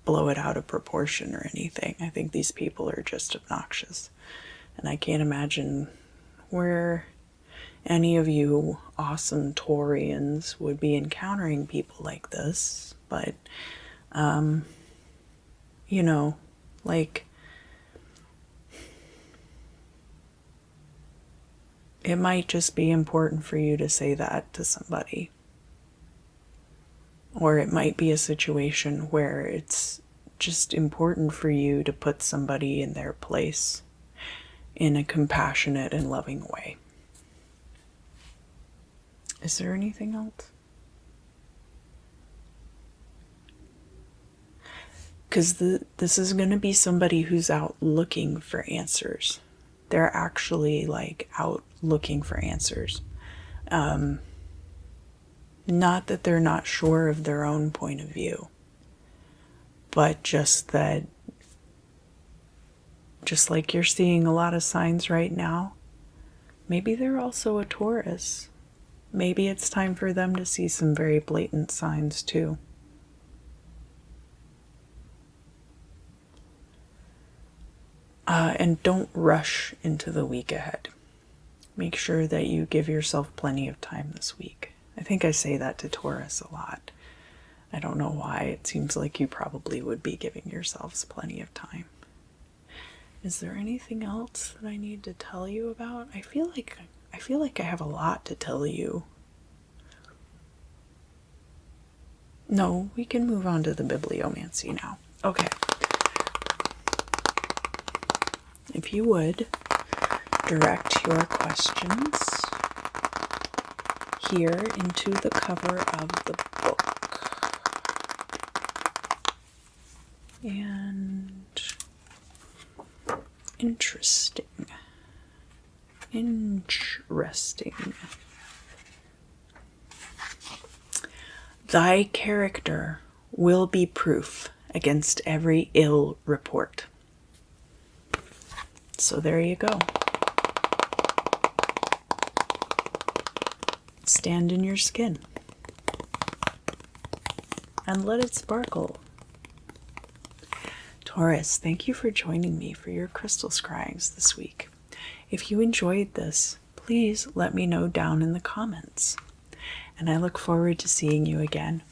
S1: blow it out of proportion or anything. I think these people are just obnoxious. And I can't imagine where any of you awesome Taurians would be encountering people like this. But, you know, like, it might just be important for you to say that to somebody. Or it might be a situation where it's just important for you to put somebody in their place in a compassionate and loving way. Is there anything else? Because this is going to be somebody who's out looking for answers. They're actually like out looking for answers. Not that they're not sure of their own point of view, but just that, just like you're seeing a lot of signs right now, maybe they're also a Taurus. Maybe it's time for them to see some very blatant signs too. And don't rush into the week ahead. Make sure that you give yourself plenty of time this week. I think I say that to Taurus a lot. I don't know why. It seems like you probably would be giving yourselves plenty of time. Is there anything else that I need to tell you about? I feel like I have a lot to tell you. No, we can move on to the bibliomancy now. Okay. If you would, direct your questions here into the cover of the book. And interesting. Thy character will be proof against every ill report. So there you go. Stand in your skin and let it sparkle. Taurus, thank you for joining me for your crystal scryings this week. If you enjoyed this, please let me know down in the comments. And I look forward to seeing you again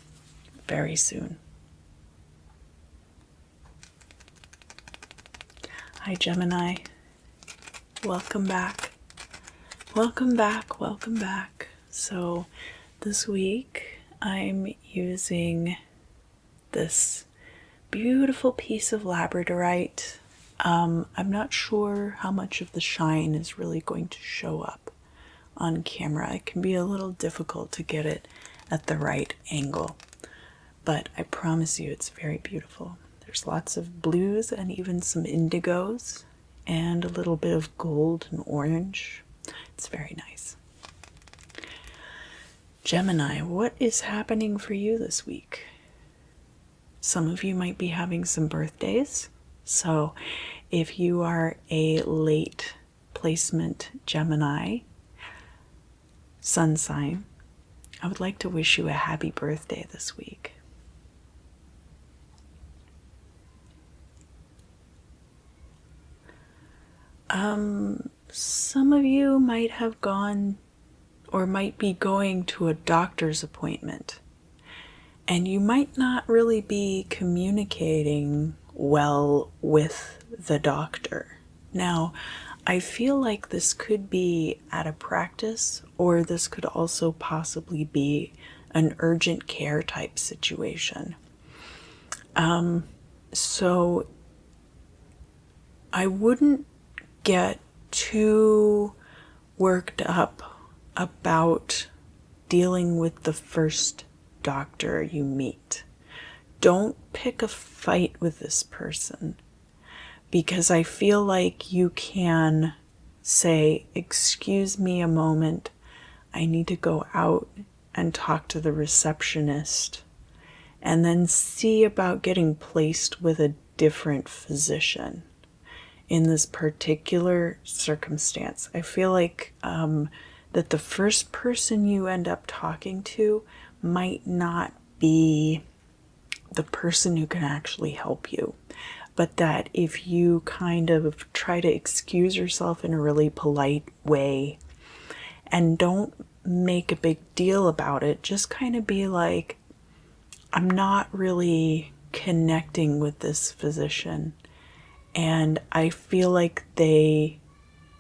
S1: very soon. Hi, Gemini. Welcome back. Welcome back. Welcome back. So this week I'm using this beautiful piece of labradorite. I'm not sure how much of the shine is really going to show up on camera. It can be a little difficult to get it at the right angle, but I promise you it's very beautiful. There's lots of blues and even some indigos and a little bit of gold and orange. It's very nice. Gemini, what is happening for you this week? Some of you might be having some birthdays. So if you are a late placement Gemini sun sign, I would like to wish you a happy birthday this week. Some of you might have gone or might be going to a doctor's appointment, and you might not really be communicating well with the doctor. Now, I feel like this could be at a practice, or this could also possibly be an urgent care type situation. So I wouldn't get too worked up about dealing with the first doctor you meet. Don't pick a fight with this person, because I feel like you can say, "Excuse me a moment, I need to go out and talk to the receptionist," and then see about getting placed with a different physician. In this particular circumstance, I feel like that the first person you end up talking to might not be the person who can actually help you, but that if you kind of try to excuse yourself in a really polite way and don't make a big deal about it, just kind of be like, "I'm not really connecting with this physician, and I feel like they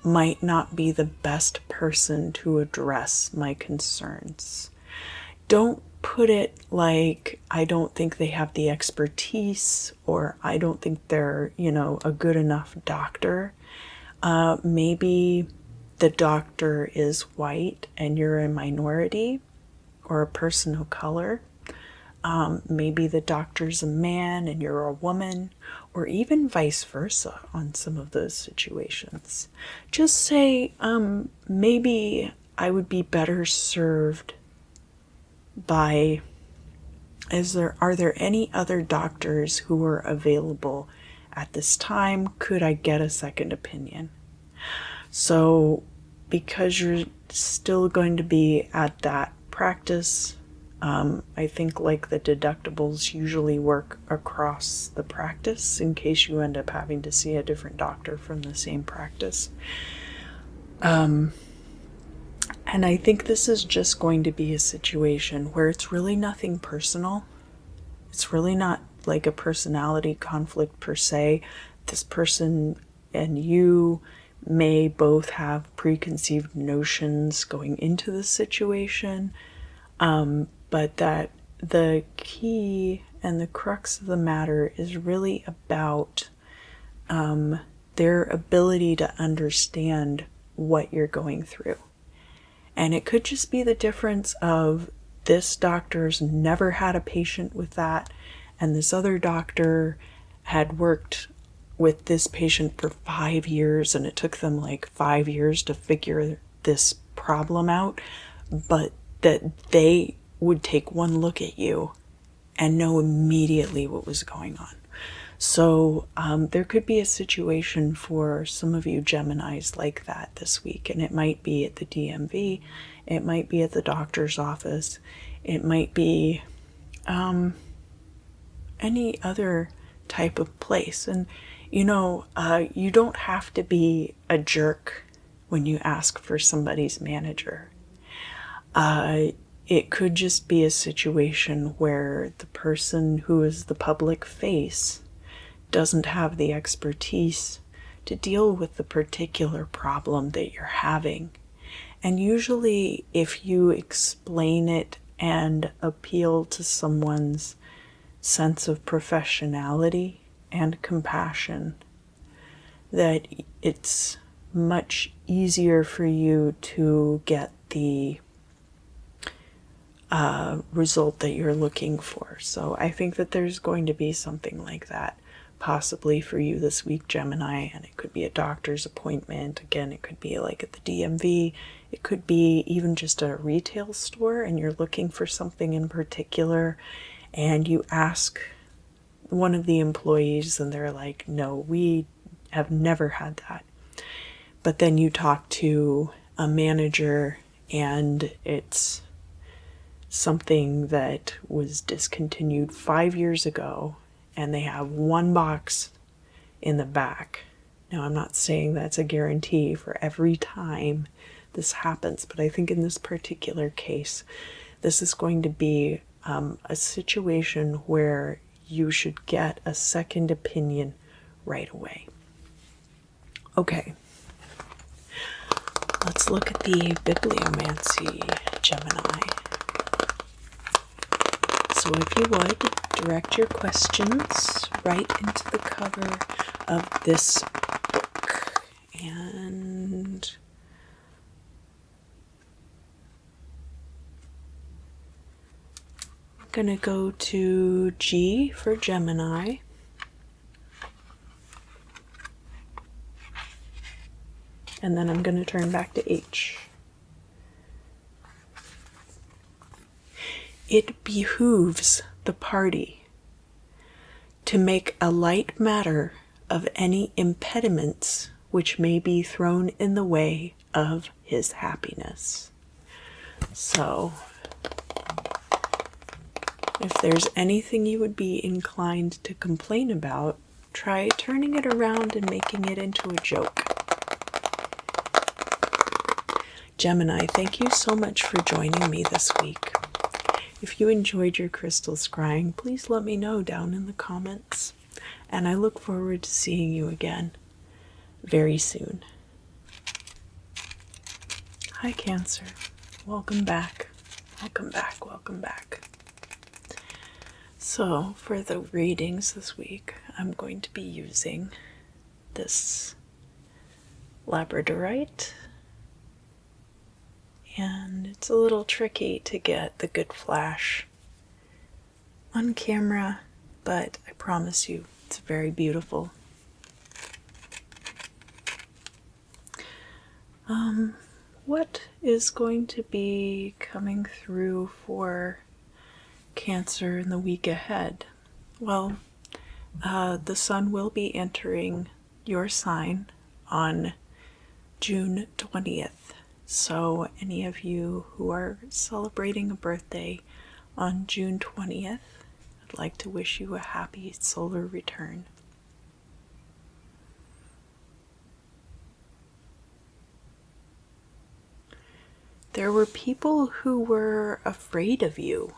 S1: might not be the best person to address my concerns." Don't put it like, "I don't think they have the expertise," or "I don't think they're, a good enough doctor." Maybe the doctor is white and you're a minority or a person of color. Maybe the doctor's a man and you're a woman, or even vice versa on some of those situations. Just say, maybe I would be better served by, are there any other doctors who are available at this time? Could I get a second opinion? So because you're still going to be at that practice, I think like the deductibles usually work across the practice in case you end up having to see a different doctor from the same practice. And I think this is just going to be a situation where it's really nothing personal. It's really not like a personality conflict per se. This person and you may both have preconceived notions going into this situation, but that the key and the crux of the matter is really about their ability to understand what you're going through. And it could just be the difference of this doctor's never had a patient with that, and this other doctor had worked with this patient for 5 years, and it took them like 5 years to figure this problem out, but that they would take one look at you and know immediately what was going on. So there could be a situation for some of you Geminis like that this week, and it might be at the DMV, it might be at the doctor's office, it might be any other type of place. And you don't have to be a jerk when you ask for somebody's manager. It could just be a situation where the person who is the public face doesn't have the expertise to deal with the particular problem that you're having. And usually, if you explain it and appeal to someone's sense of professionality and compassion, that it's much easier for you to get the result that you're looking for. So I think that there's going to be something like that possibly for you this week, Gemini, and it could be a doctor's appointment. Again, it could be like at the DMV. It could be even just a retail store and you're looking for something in particular and you ask one of the employees and they're like, no, we have never had that. But then you talk to a manager and it's something that was discontinued 5 years ago and they have one box in the back. Now, I'm not saying that's a guarantee for every time this happens, but I think in this particular case, this is going to be a situation where you should get a second opinion right away. Okay, let's look at the bibliomancy, Gemini. So if you would, direct your questions right into the cover of this book. And I'm going to go to G for Gemini. And then I'm going to turn back to H. It behooves the party to make a light matter of any impediments which may be thrown in the way of his happiness. So, if there's anything you would be inclined to complain about, try turning it around and making it into a joke. Gemini, thank you so much for joining me this week. If you enjoyed your crystal scrying, please let me know down in the comments. And I look forward to seeing you again very soon. Hi, Cancer. Welcome back. Welcome back. Welcome back. So, for the readings this week, I'm going to be using this Labradorite. And it's a little tricky to get the good flash on camera, but I promise you it's very beautiful. What is going to be coming through for Cancer in the week ahead? Well, the sun will be entering your sign on June 20th. So any of you who are celebrating a birthday on June 20th, I'd like to wish you a happy solar return. There were people who were afraid of you.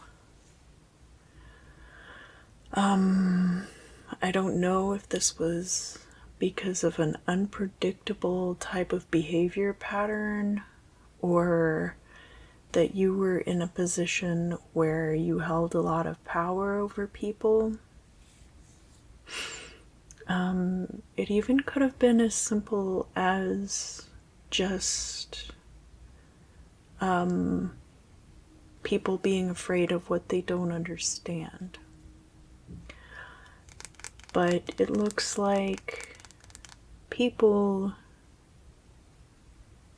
S1: I don't know if this was because of an unpredictable type of behavior pattern, or that you were in a position where you held a lot of power over people. It even could have been as simple as just people being afraid of what they don't understand. But it looks like people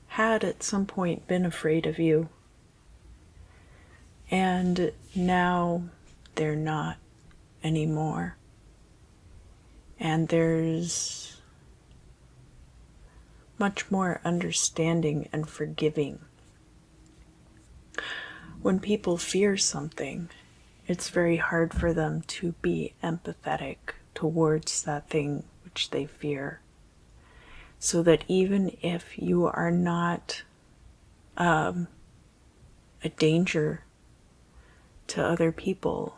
S1: had at some point been afraid of you, and now they're not anymore. And there's much more understanding and forgiving. When people fear something, it's very hard for them to be empathetic towards that thing which they fear. So that even if you are not a danger to other people,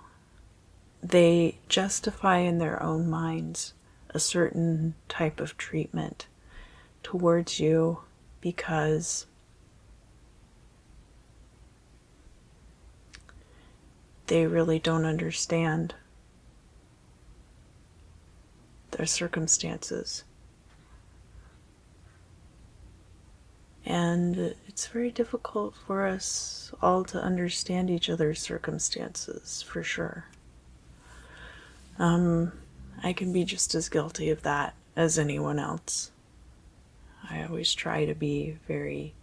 S1: they justify in their own minds a certain type of treatment towards you because they really don't understand their circumstances. And it's very difficult for us all to understand each other's circumstances, for sure. I can be just as guilty of that as anyone else. I always try to be very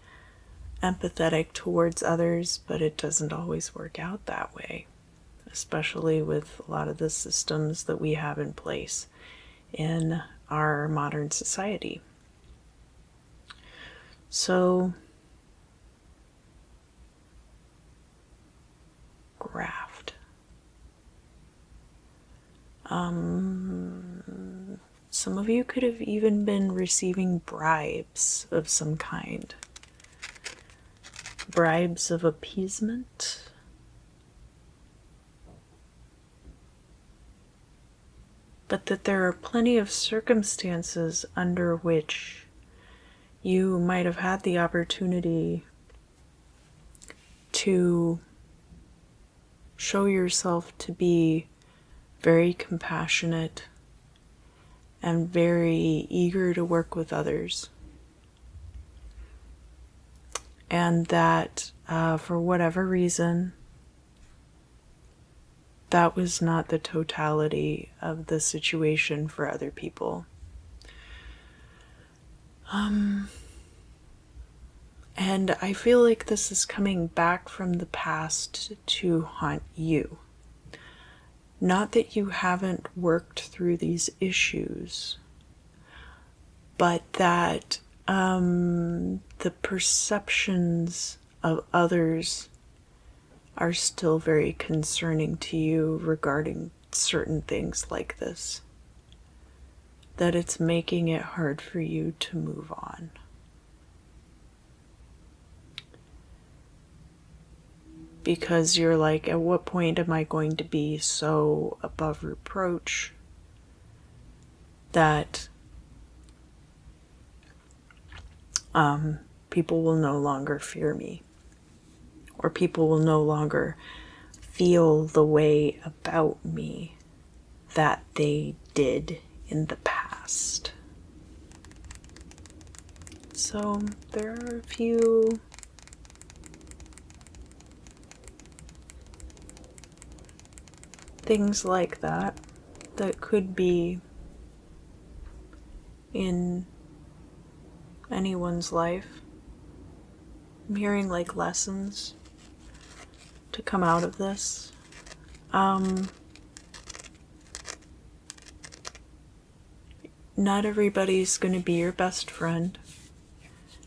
S1: empathetic towards others, but it doesn't always work out that way, especially with a lot of the systems that we have in place in our modern society. So, graft. Some of you could have even been receiving bribes of some kind. Bribes of appeasement. But that there are plenty of circumstances under which you might have had the opportunity to show yourself to be very compassionate and very eager to work with others. And that for whatever reason, that was not the totality of the situation for other people. And I feel like this is coming back from the past to haunt you. Not that you haven't worked through these issues, but that the perceptions of others are still very concerning to you regarding certain things like this. That it's making it hard for you to move on. Because you're like, at what point am I going to be so above reproach that people will no longer fear me, or people will no longer feel the way about me that they did in the past. So there are a few things like that that could be in anyone's life. I'm hearing like lessons to come out of this. Not everybody's going to be your best friend.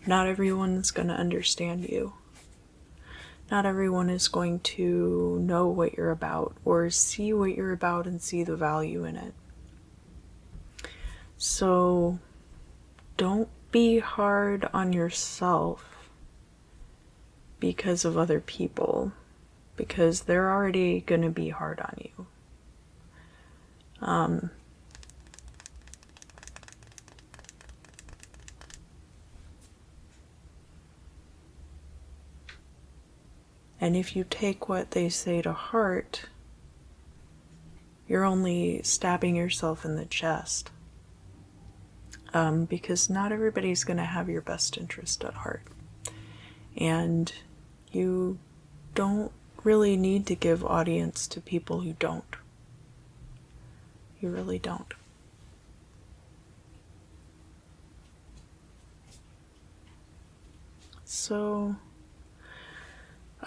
S1: Not everyone's going to understand you. Not everyone is going to know what you're about or see what you're about and see the value in it. So don't be hard on yourself because of other people, because they're already going to be hard on you. And if you take what they say to heart, you're only stabbing yourself in the chest. Because not everybody's going to have your best interest at heart. And you don't really need to give audience to people who don't. You really don't. So,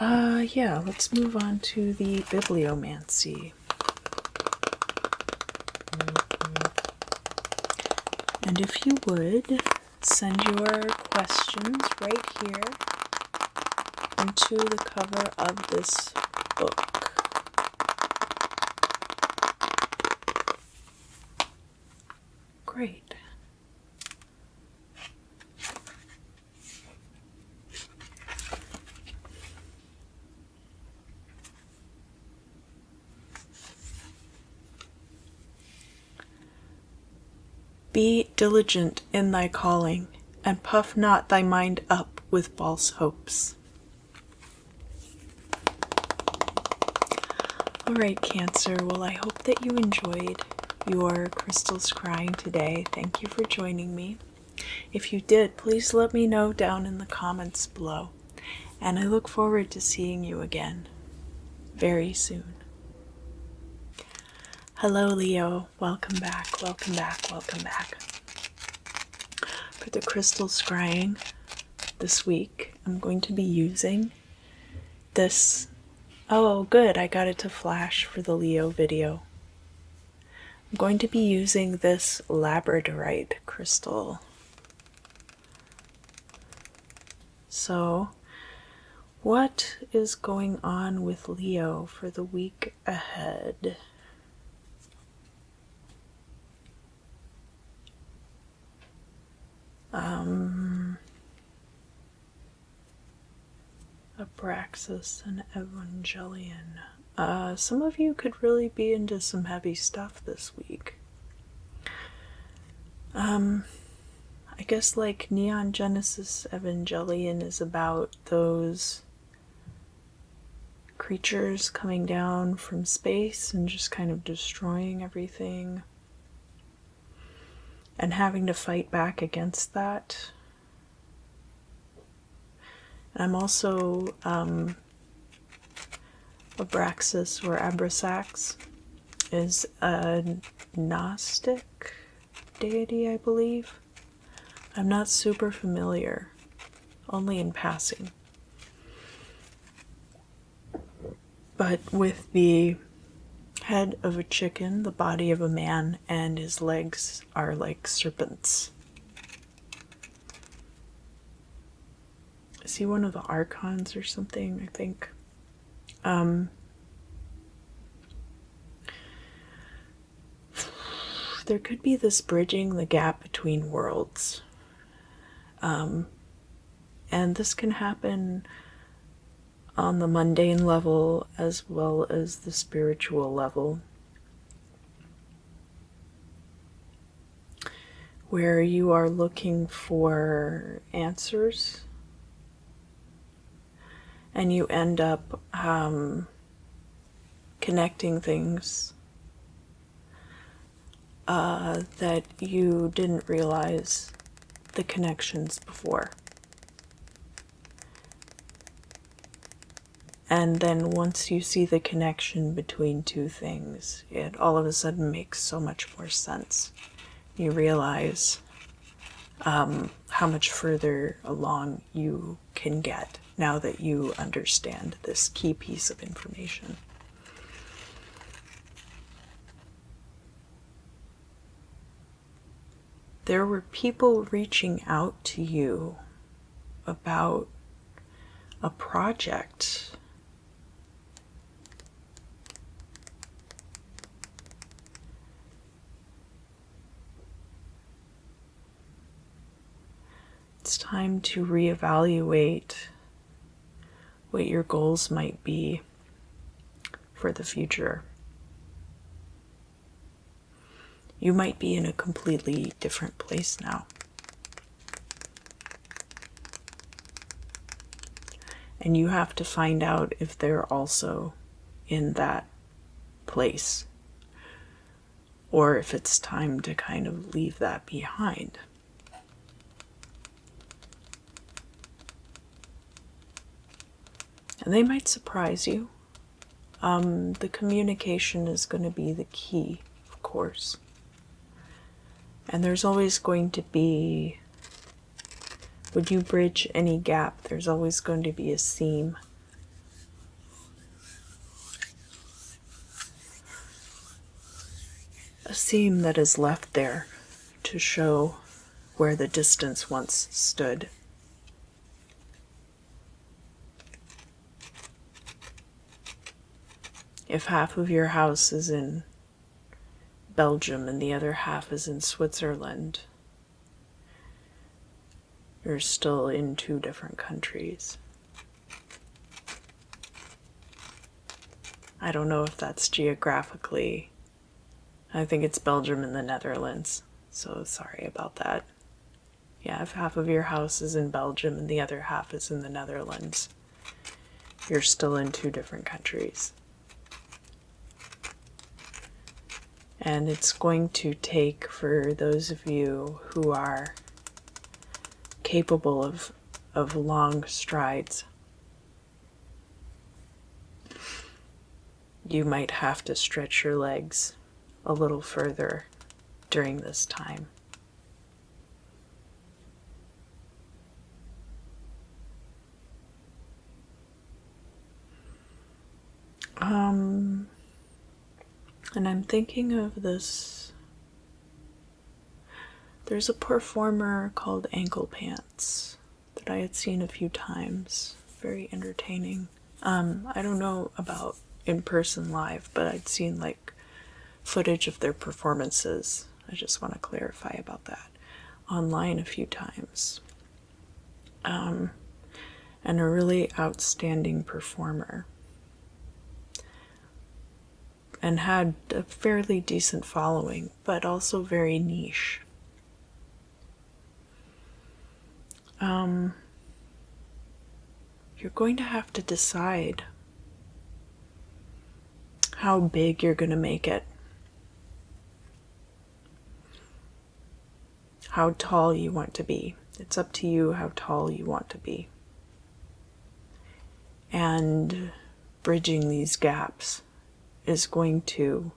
S1: yeah, let's move on to the bibliomancy. And if you would, send your questions right here into the cover of this book. Great. Be diligent in thy calling, and puff not thy mind up with false hopes. Alright, Cancer, well, I hope that you enjoyed your crystal scrying today. Thank you for joining me. If you did, please let me know down in the comments below. And I look forward to seeing you again very soon. Hello, Leo. Welcome back, welcome back, welcome back. For the crystal scrying this week, I'm going to be using this. Oh, good, I got it to flash for the Leo video. I'm going to be using this labradorite crystal. So, what is going on with Leo for the week ahead? Abraxas and Evangelion. Some of you could really be into some heavy stuff this week. I guess like Neon Genesis Evangelion is about those creatures coming down from space and just kind of destroying everything and having to fight back against that. And I'm also Abraxas or Abrasax is a Gnostic deity, I believe. I'm not super familiar, only in passing. But with the head of a chicken, the body of a man, and his legs are like serpents. Is he one of the archons or something, I think? There could be this bridging the gap between worlds. And this can happen on the mundane level as well as the spiritual level, where you are looking for answers and you end up connecting things that you didn't realize the connections before. And then once you see the connection between two things, it all of a sudden makes so much more sense. You realize how much further along you can get now that you understand this key piece of information. There were people reaching out to you about a project. It's time to reevaluate what your goals might be for the future. You might be in a completely different place now. And you have to find out if they're also in that place, or if it's time to kind of leave that behind. And they might surprise you. The communication is going to be the key, of course. And there's always going to be, would you bridge any gap, there's always going to be a seam. A seam that is left there to show where the distance once stood. If half of your house is in Belgium and the other half is in Switzerland, you're still in two different countries. I don't know if that's geographically. I think it's Belgium and the Netherlands, so sorry about that. Yeah, Yeah, if half of your house is in Belgium and the other half is in the Netherlands, you're still in two different countries. And it's going to take, for those of you who are capable of long strides, you might have to stretch your legs a little further during this time. And I'm thinking of this. There's a performer called Ankle Pants that I had seen a few times. Very entertaining. I don't know about in person live, but I'd seen like footage of their performances. I just want to clarify about that. Online a few times. And a really outstanding performer. And had a fairly decent following, but also very niche. You're going to have to decide how big you're going to make it. How tall you want to be. It's up to you how tall you want to be. And bridging these gaps is going to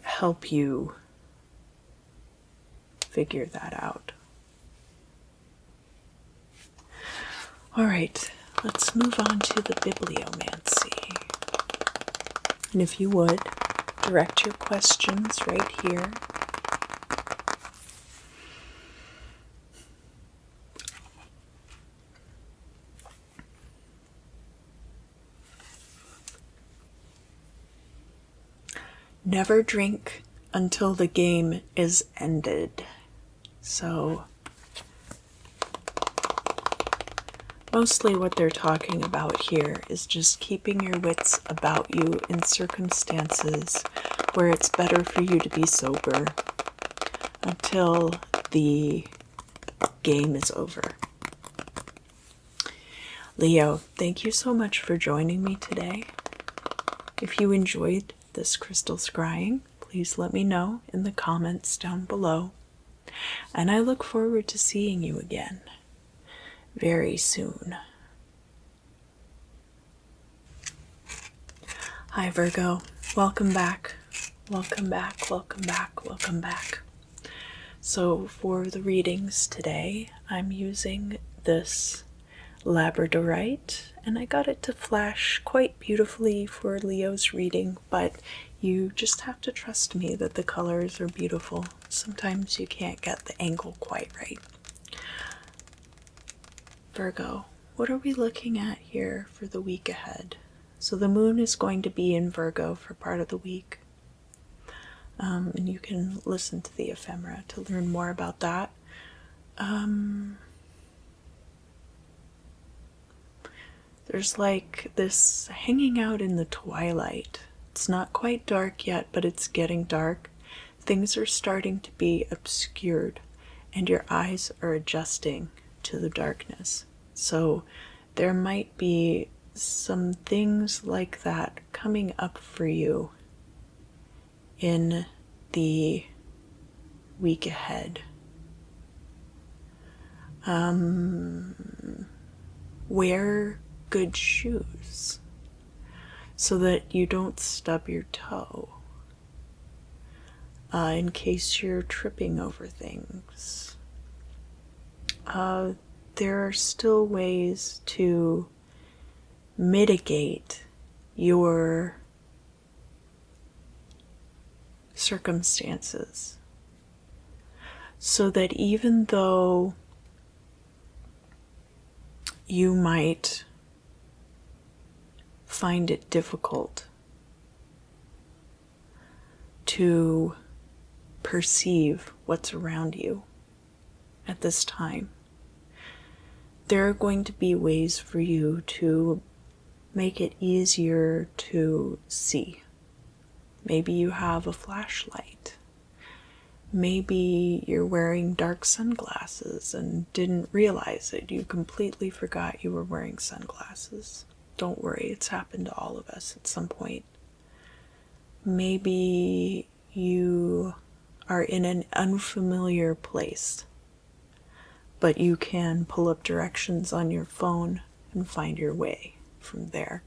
S1: help you figure that out. All right, let's move on to the bibliomancy. And if you would, direct your questions right here. Never drink until the game is ended. So, mostly what they're talking about here is just keeping your wits about you in circumstances where it's better for you to be sober until the game is over. Leo, thank you so much for joining me today. If you enjoyed this crystal scrying, please let me know in the comments down below. And I look forward to seeing you again very soon. Hi Virgo, welcome back. Welcome back, welcome back, welcome back. So for the readings today, I'm using this labradorite, and I got it to flash quite beautifully for Leo's reading, but you just have to trust me that the colors are beautiful. Sometimes you can't get the angle quite right. Virgo, what are we looking at here for the week ahead? So the moon is going to be in Virgo for part of the week. And you can listen to the ephemera to learn more about that. There's like this hanging out in the twilight. It's not quite dark yet, but it's getting dark. Things are starting to be obscured, and your eyes are adjusting to the darkness. So there might be some things like that coming up for you in the week ahead. Wear good shoes so that you don't stub your toe in case you're tripping over things. There are still ways to mitigate your circumstances so that even though you might find it difficult to perceive what's around you at this time, there are going to be ways for you to make it easier to see. Maybe you have a flashlight. Maybe you're wearing dark sunglasses and didn't realize it. You completely forgot you were wearing sunglasses. Don't worry, it's happened to all of us at some point. Maybe you are in an unfamiliar place, but you can pull up directions on your phone and find your way from there.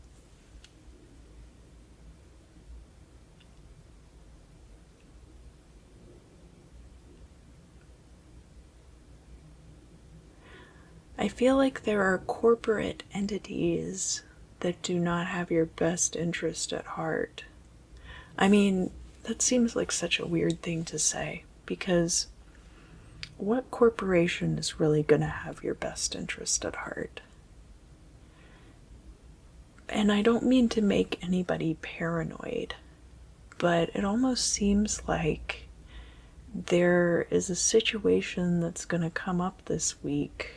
S1: I feel like there are corporate entities that do not have your best interest at heart. I mean, that seems like such a weird thing to say, because what corporation is really going to have your best interest at heart? And I don't mean to make anybody paranoid, but it almost seems like there is a situation that's going to come up this week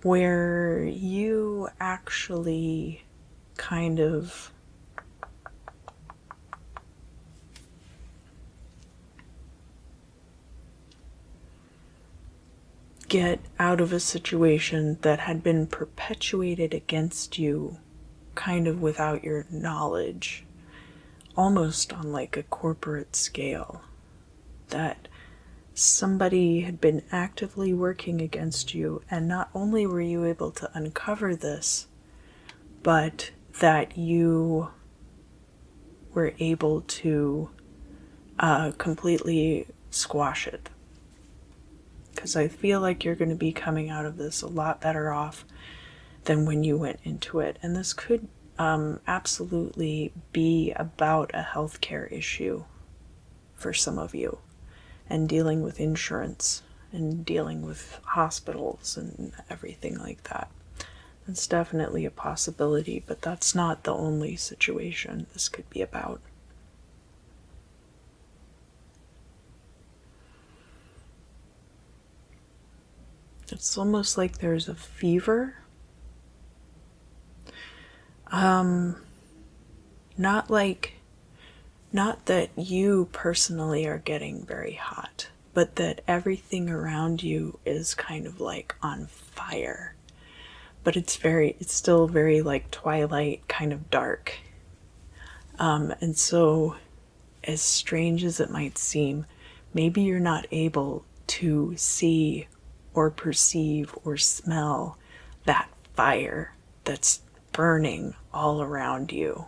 S1: where you actually kind of get out of a situation that had been perpetuated against you kind of without your knowledge, almost on like a corporate scale, that somebody had been actively working against you, and not only were you able to uncover this, but that you were able to completely squash it. Because I feel like you're going to be coming out of this a lot better off than when you went into it. And this could absolutely be about a healthcare issue for some of you, and dealing with insurance and dealing with hospitals and everything like that. It's definitely a possibility, but that's not the only situation this could be about. It's almost like there's a fever. Not that you personally are getting very hot, but that everything around you is kind of like on fire. But it's still very like twilight, kind of dark. And so, as strange as it might seem, maybe you're not able to see or perceive or smell that fire that's burning all around you.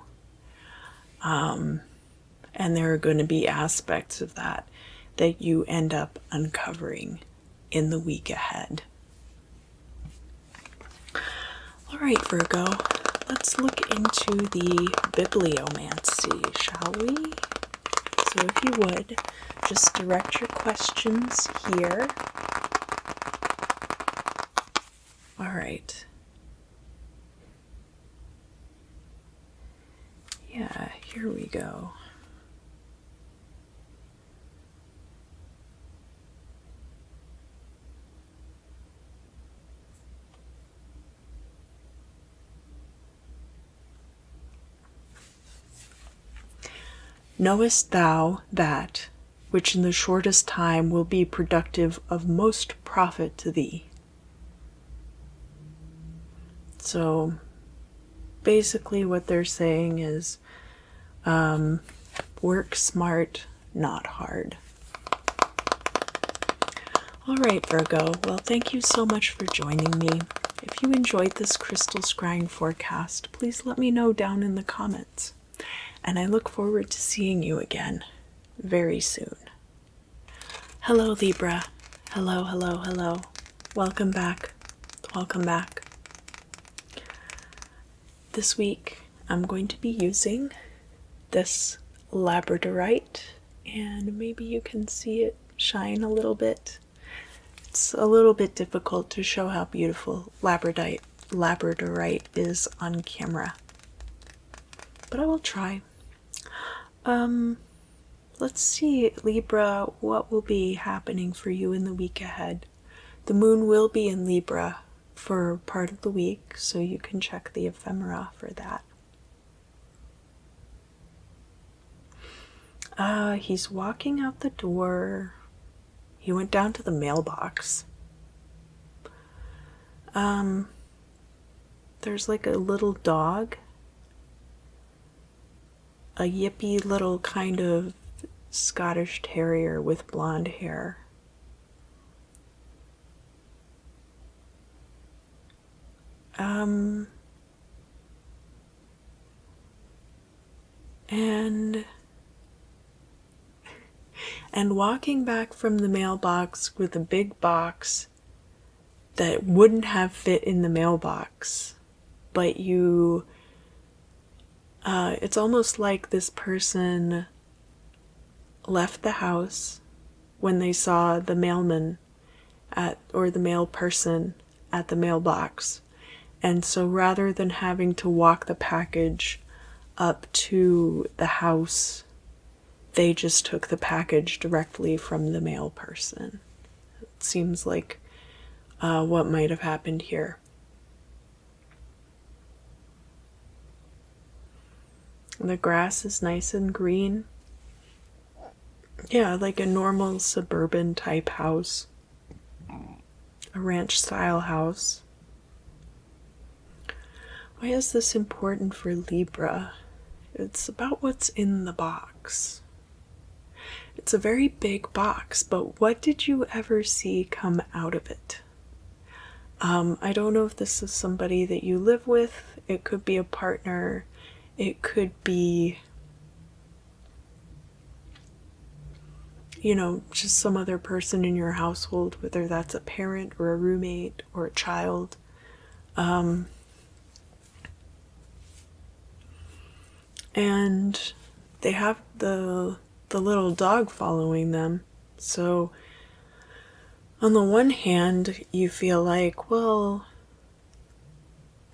S1: And there are going to be aspects of that you end up uncovering in the week ahead. All right, Virgo, let's look into the bibliomancy, shall we? So if you would, just direct your questions here. All right. Yeah, here we go. Knowest thou that which in the shortest time will be productive of most profit to thee? So basically what they're saying is work smart, not hard. All right, Virgo. Well, thank you so much for joining me. If you enjoyed this crystal scrying forecast, please let me know down in the comments. And I look forward to seeing you again very soon. Hello, Libra. Hello, hello, hello. Welcome back. Welcome back. This week, I'm going to be using this labradorite, and maybe you can see it shine a little bit. It's a little bit difficult to show how beautiful labradorite is on camera, but I will try. Let's see, Libra, what will be happening for you in the week ahead. The moon will be in Libra for part of the week, so you can check the ephemera for that. He's walking out the door. He went down to the mailbox. There's like a little dog. A yippy little kind of Scottish terrier with blonde hair. And walking back from the mailbox with a big box that wouldn't have fit in the mailbox, but it's almost like this person left the house when they saw the mailman or the mail person at the mailbox. And so rather than having to walk the package up to the house, they just took the package directly from the mail person. It seems like what might have happened here. The grass is nice and green. Yeah, like a normal suburban type house. A ranch style house. Why is this important for Libra? It's about what's in the box. It's a very big box, but what did you ever see come out of it? I don't know if this is somebody that you live with. It could be a partner. It could be, just some other person in your household, whether that's a parent or a roommate or a child. And they have the little dog following them. So on the one hand, you feel like, well,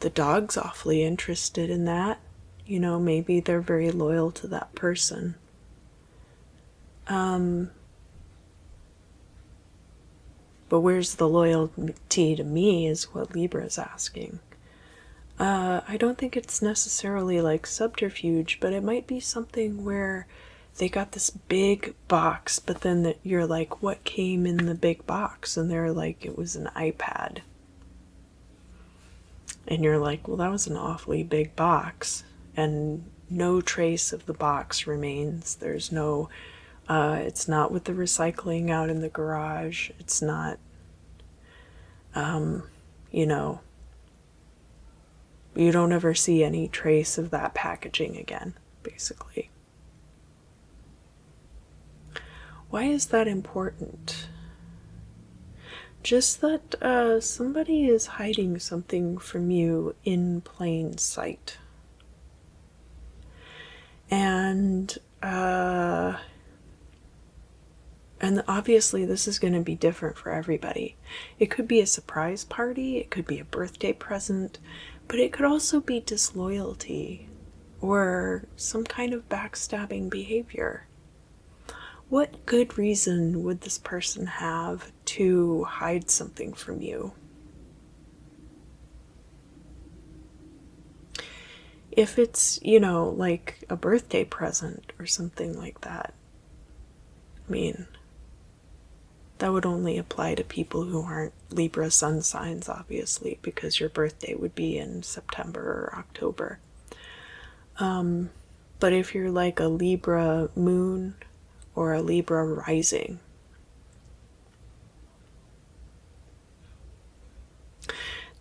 S1: the dog's awfully interested in that. Maybe they're very loyal to that person. But where's the loyalty to me is what Libra's asking. I don't think it's necessarily like subterfuge, but it might be something where they got this big box, but then you're like, what came in the big box? And they're like, it was an iPad. And you're like, well, that was an awfully big box. And no trace of the box remains. There's no, it's not with the recycling out in the garage. It's not, you don't ever see any trace of that packaging again, basically. Why is that important? Just that somebody is hiding something from you in plain sight. And obviously this is going to be different for everybody. It could be a surprise party, it could be a birthday present, but it could also be disloyalty or some kind of backstabbing behavior. What good reason would this person have to hide something from you? If it's, like a birthday present or something like that, that would only apply to people who aren't Libra sun signs, obviously, because your birthday would be in September or October. But if you're like a Libra moon or a Libra rising,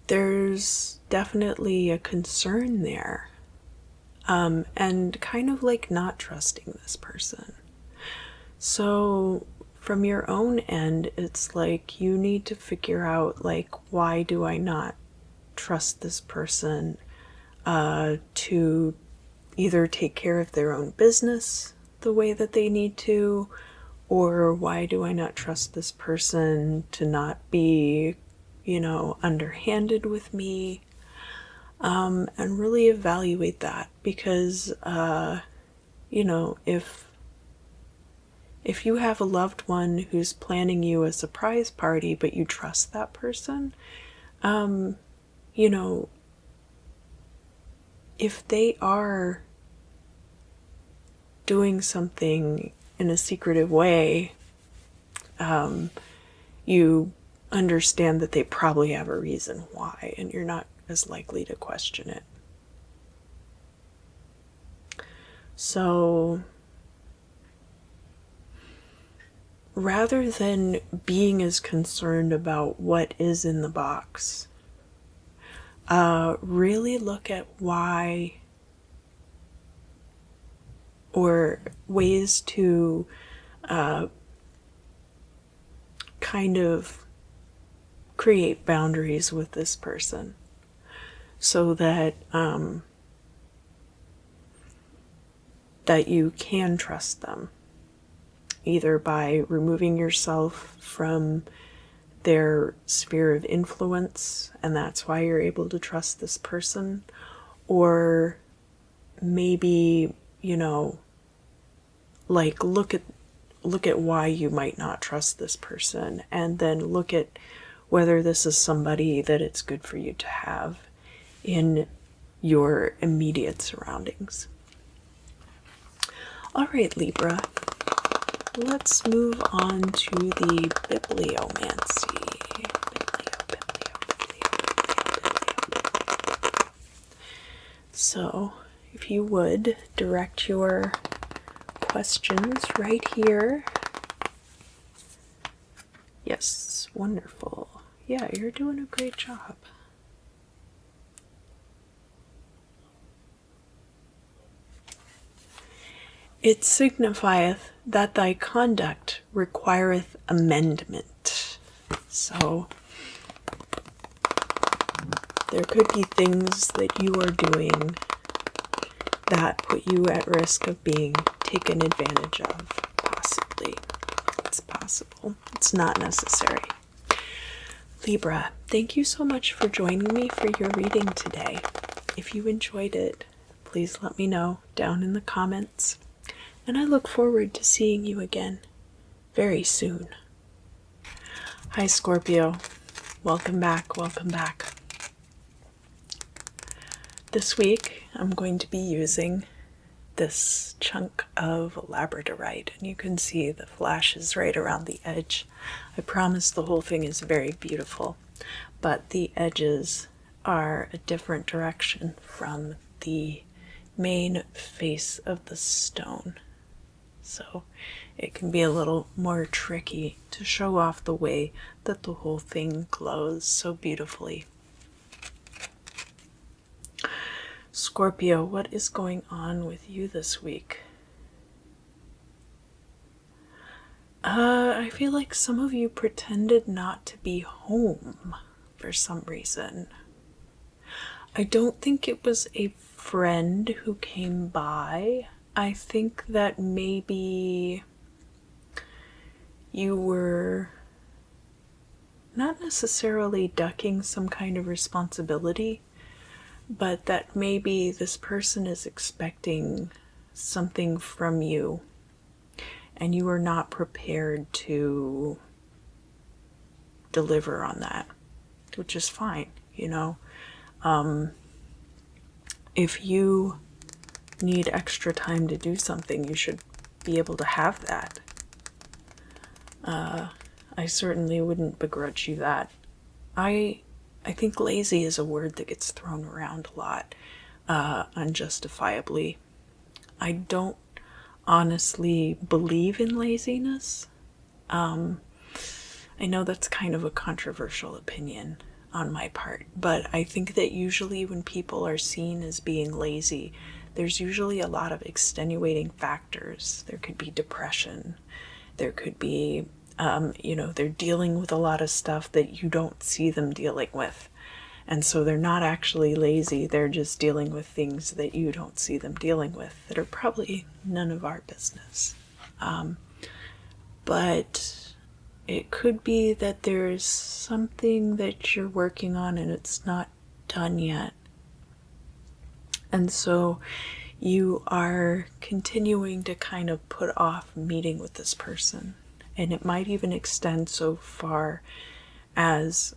S1: there's definitely a concern there. And kind of like not trusting this person. So from your own end, it's like you need to figure out, like, why do I not trust this person to either take care of their own business the way that they need to, or why do I not trust this person to not be, underhanded with me? And really evaluate that, because, if you have a loved one who's planning you a surprise party, but you trust that person, if they are doing something in a secretive way, you understand that they probably have a reason why, and you're not as likely to question it. So rather than being as concerned about what is in the box, really look at why, or ways to kind of create boundaries with this person so that that you can trust them, either by removing yourself from their sphere of influence, and that's why you're able to trust this person, or maybe, you know, like look at why you might not trust this person, and then look at whether this is somebody that it's good for you to have in your immediate surroundings. All right, Libra, let's move on to the bibliomancy. So, if you would direct your questions right here. Yes, wonderful. Yeah, you're doing a great job. It signifieth that thy conduct requireth amendment. So, there could be things that you are doing that put you at risk of being taken advantage of, possibly. It's possible. It's not necessary. Libra, thank you so much for joining me for your reading today. If you enjoyed it, please let me know down in the comments. And I look forward to seeing you again very soon. Hi, Scorpio. Welcome back, welcome back. This week, I'm going to be using this chunk of labradorite, and you can see the flashes right around the edge. I promise the whole thing is very beautiful, but the edges are a different direction from the main face of the stone. So it can be a little more tricky to show off the way that the whole thing glows so beautifully. Scorpio, what is going on with you this week? I feel like some of you pretended not to be home for some reason. I don't think it was a friend who came by. I think that maybe you were not necessarily ducking some kind of responsibility, but that maybe this person is expecting something from you and you are not prepared to deliver on that, which is fine, you know. If you need extra time to do something, you should be able to have that. I certainly wouldn't begrudge you that. I think lazy is a word that gets thrown around a lot, unjustifiably. I don't honestly believe in laziness. I know that's kind of a controversial opinion on my part, but I think that usually when people are seen as being lazy, there's usually a lot of extenuating factors. There could be depression. There could be, they're dealing with a lot of stuff that you don't see them dealing with. And so they're not actually lazy. They're just dealing with things that you don't see them dealing with that are probably none of our business. But it could be that there's something that you're working on and it's not done yet. And so you are continuing to kind of put off meeting with this person. And it might even extend so far as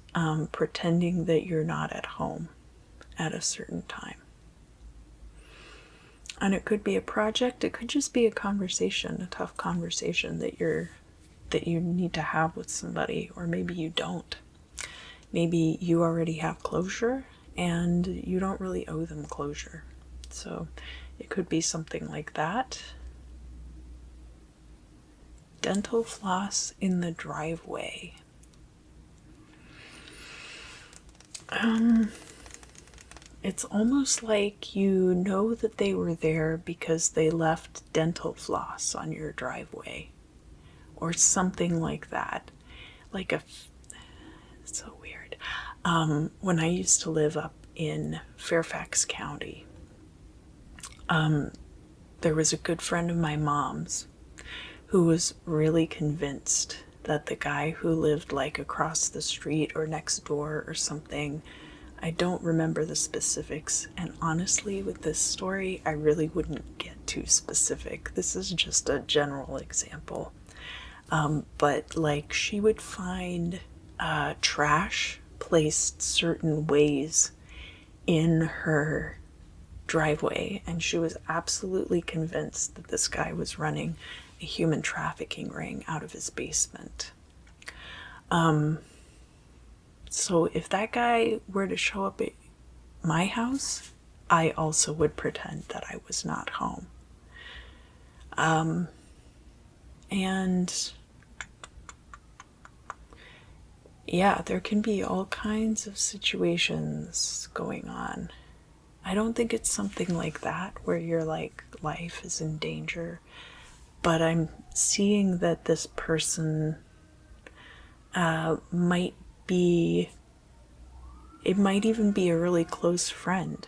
S1: pretending that you're not at home at a certain time. And it could be a project, it could just be a conversation, a tough conversation that you need to have with somebody, or maybe you don't. Maybe you already have closure and you don't really owe them closure. So it could be something like that. Dental floss in the driveway. It's almost like you know that they were there because they left dental floss on your driveway or something like that. It's so weird. When I used to live up in Fairfax County, there was a good friend of my mom's who was really convinced that the guy who lived like across the street or next door or something, I don't remember the specifics, and honestly with this story I really wouldn't get too specific. This is just a general example. But like she would find trash placed certain ways in her driveway, and she was absolutely convinced that this guy was running a human trafficking ring out of his basement. So if that guy were to show up at my house, I also would pretend that I was not home. And yeah, there can be all kinds of situations going on. I don't think it's something like that where your like life is in danger, but I'm seeing that this person might be, it might even be a really close friend,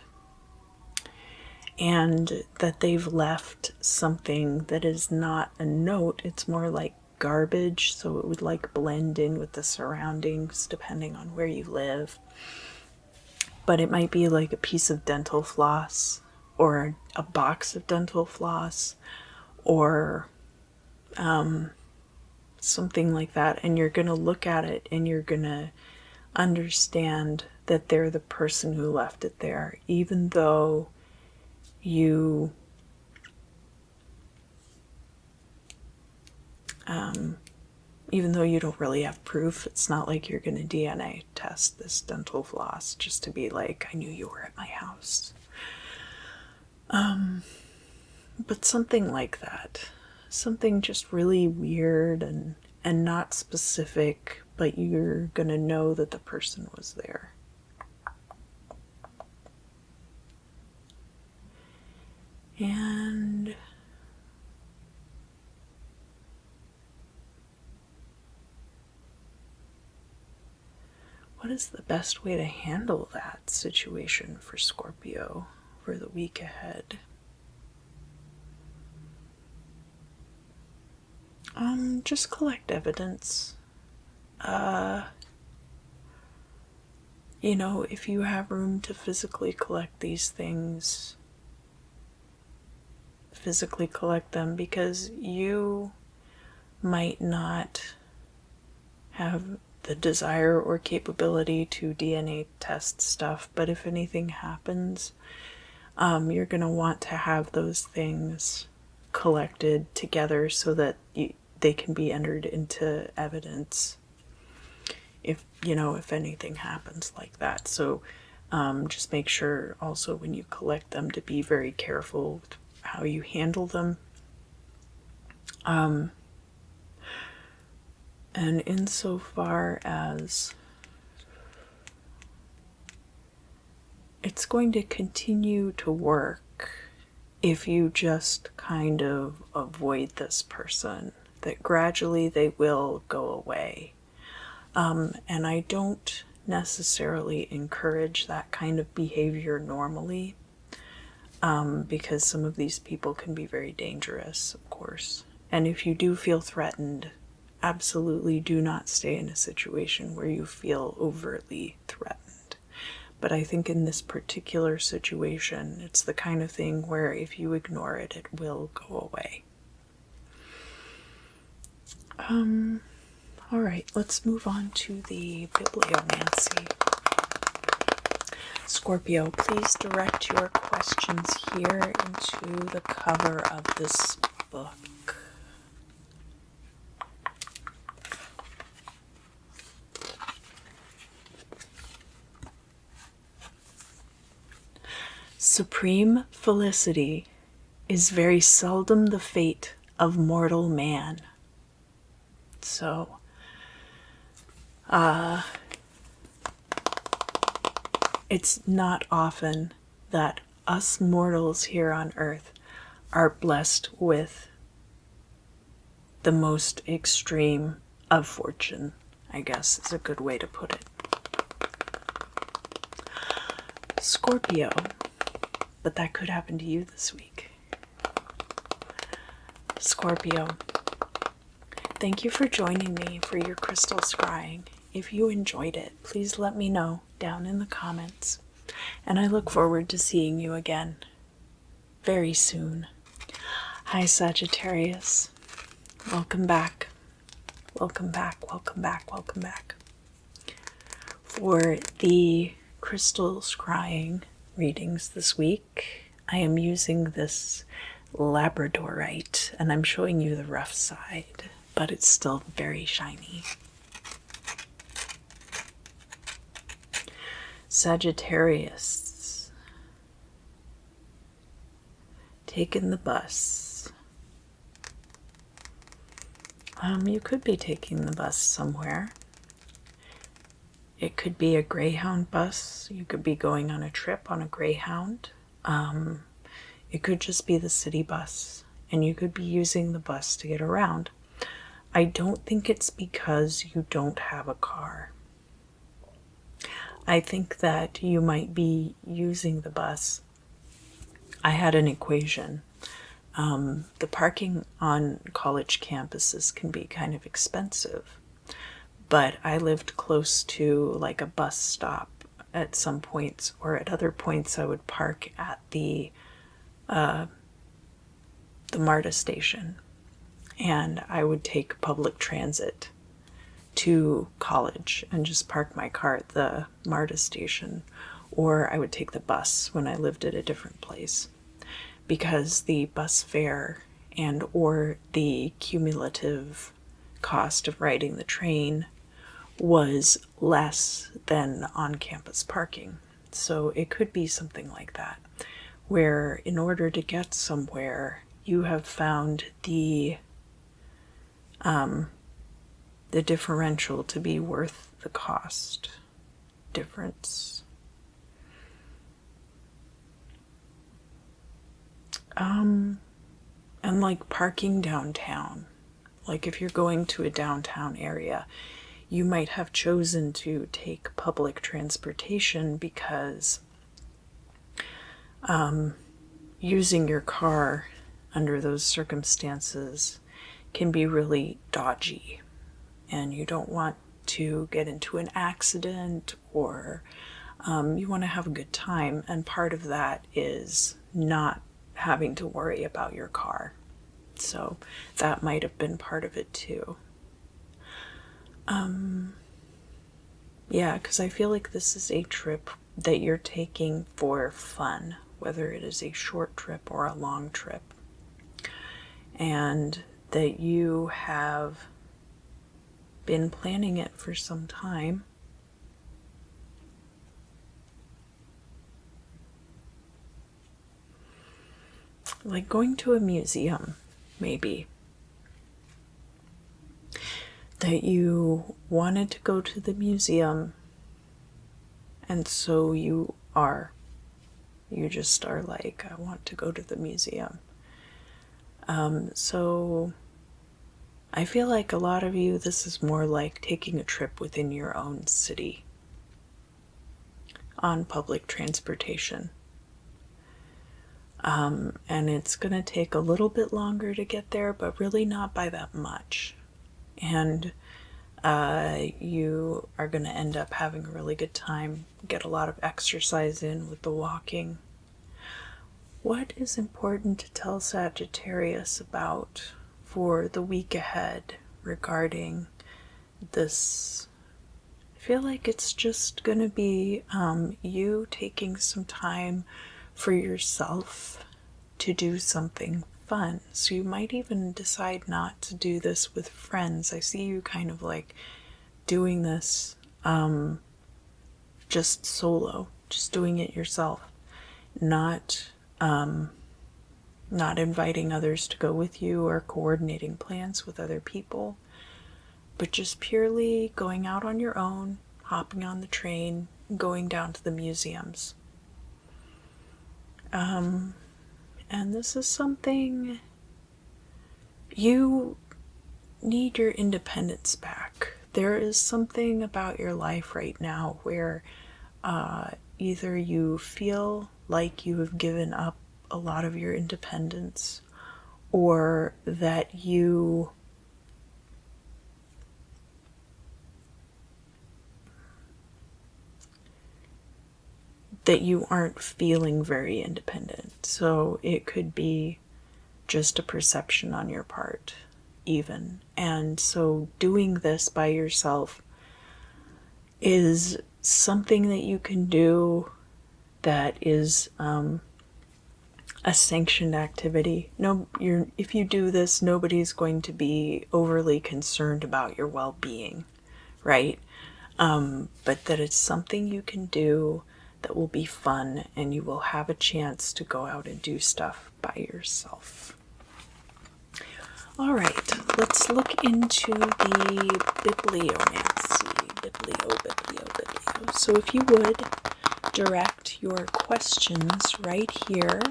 S1: and that they've left something that is not a note, it's more like garbage, so it would like blend in with the surroundings depending on where you live. But it might be like a piece of dental floss or a box of dental floss or something like that, and you're gonna look at it and you're gonna understand that they're the person who left it there, even though you don't really have proof. It's not like you're gonna DNA test this dental floss just to be like, I knew you were at my house. But something like that. Something just really weird and not specific, but you're gonna know that the person was there. And what is the best way to handle that situation for Scorpio for the week ahead? Just collect evidence. If you have room to physically collect these things, physically collect them, because you might not have the desire or capability to DNA test stuff, but if anything happens, you're going to want to have those things collected together so that they can be entered into evidence if anything happens like that. So just make sure also when you collect them to be very careful with how you handle them. And insofar as it's going to continue to work if you just kind of avoid this person, that gradually they will go away. And I don't necessarily encourage that kind of behavior normally, because some of these people can be very dangerous, of course. And if you do feel threatened, absolutely do not stay in a situation where you feel overtly threatened. But I think in this particular situation, it's the kind of thing where if you ignore it, it will go away. All right, let's move on to the bibliomancy. Scorpio, please direct your questions here into the cover of this book. Supreme felicity is very seldom the fate of mortal man. So, it's not often that us mortals here on earth are blessed with the most extreme of fortune, I guess is a good way to put it. Scorpio, but that could happen to you this week. Scorpio, thank you for joining me for your crystal scrying. If you enjoyed it, please let me know down in the comments. And I look forward to seeing you again very soon. Hi, Sagittarius. Welcome back. Welcome back, welcome back, welcome back. For the crystal scrying readings this week, I am using this labradorite, and I'm showing you the rough side, but it's still very shiny. Sagittarius, taking the bus. You could be taking the bus somewhere. It could be a Greyhound bus. You could be going on a trip on a Greyhound. It could just be the city bus, and you could be using the bus to get around. I don't think it's because you don't have a car. I think that you might be using the bus. I had an equation. The parking on college campuses can be kind of expensive, but I lived close to like a bus stop at some points, or at other points I would park at the MARTA station, and I would take public transit to college and just park my car at the MARTA station, or I would take the bus when I lived at a different place, because the bus fare and or the cumulative cost of riding the train was less than on-campus parking. So it could be something like that, where in order to get somewhere, you have found the differential to be worth the cost difference. And like parking downtown, like if you're going to a downtown area, you might have chosen to take public transportation because using your car under those circumstances can be really dodgy, and you don't want to get into an accident, or you want to have a good time, and part of that is not having to worry about your car. So that might have been part of it too. Yeah, because I feel like this is a trip that you're taking for fun, whether it is a short trip or a long trip, and that you have been planning it for some time. Like going to a museum, maybe. That you wanted to go to the museum, and so you just are like, I want to go to the museum. So I feel like a lot of you, this is more like taking a trip within your own city on public transportation. And it's going to take a little bit longer to get there, but really not by that much. And you are going to end up having a really good time, get a lot of exercise in with the walking. What is important to tell Sagittarius about for the week ahead regarding this feel like it's just going to be you taking some time for yourself to do something fun. So you might even decide not to do this with friends. I see you kind of like doing this just solo, just doing it yourself, not inviting others to go with you or coordinating plans with other people, but just purely going out on your own, hopping on the train, going down to the museums. And this is something, you need your independence back. There is something about your life right now where either you feel like you have given up a lot of your independence, or that you aren't feeling very independent. So it could be just a perception on your part, even. And so doing this by yourself is something that you can do that is a sanctioned activity. If you do this, nobody's going to be overly concerned about your well-being, right? But that it's something you can do that will be fun, and you will have a chance to go out and do stuff by yourself. All right, let's look into the bibliomancy. Biblio. So if you would direct your questions right here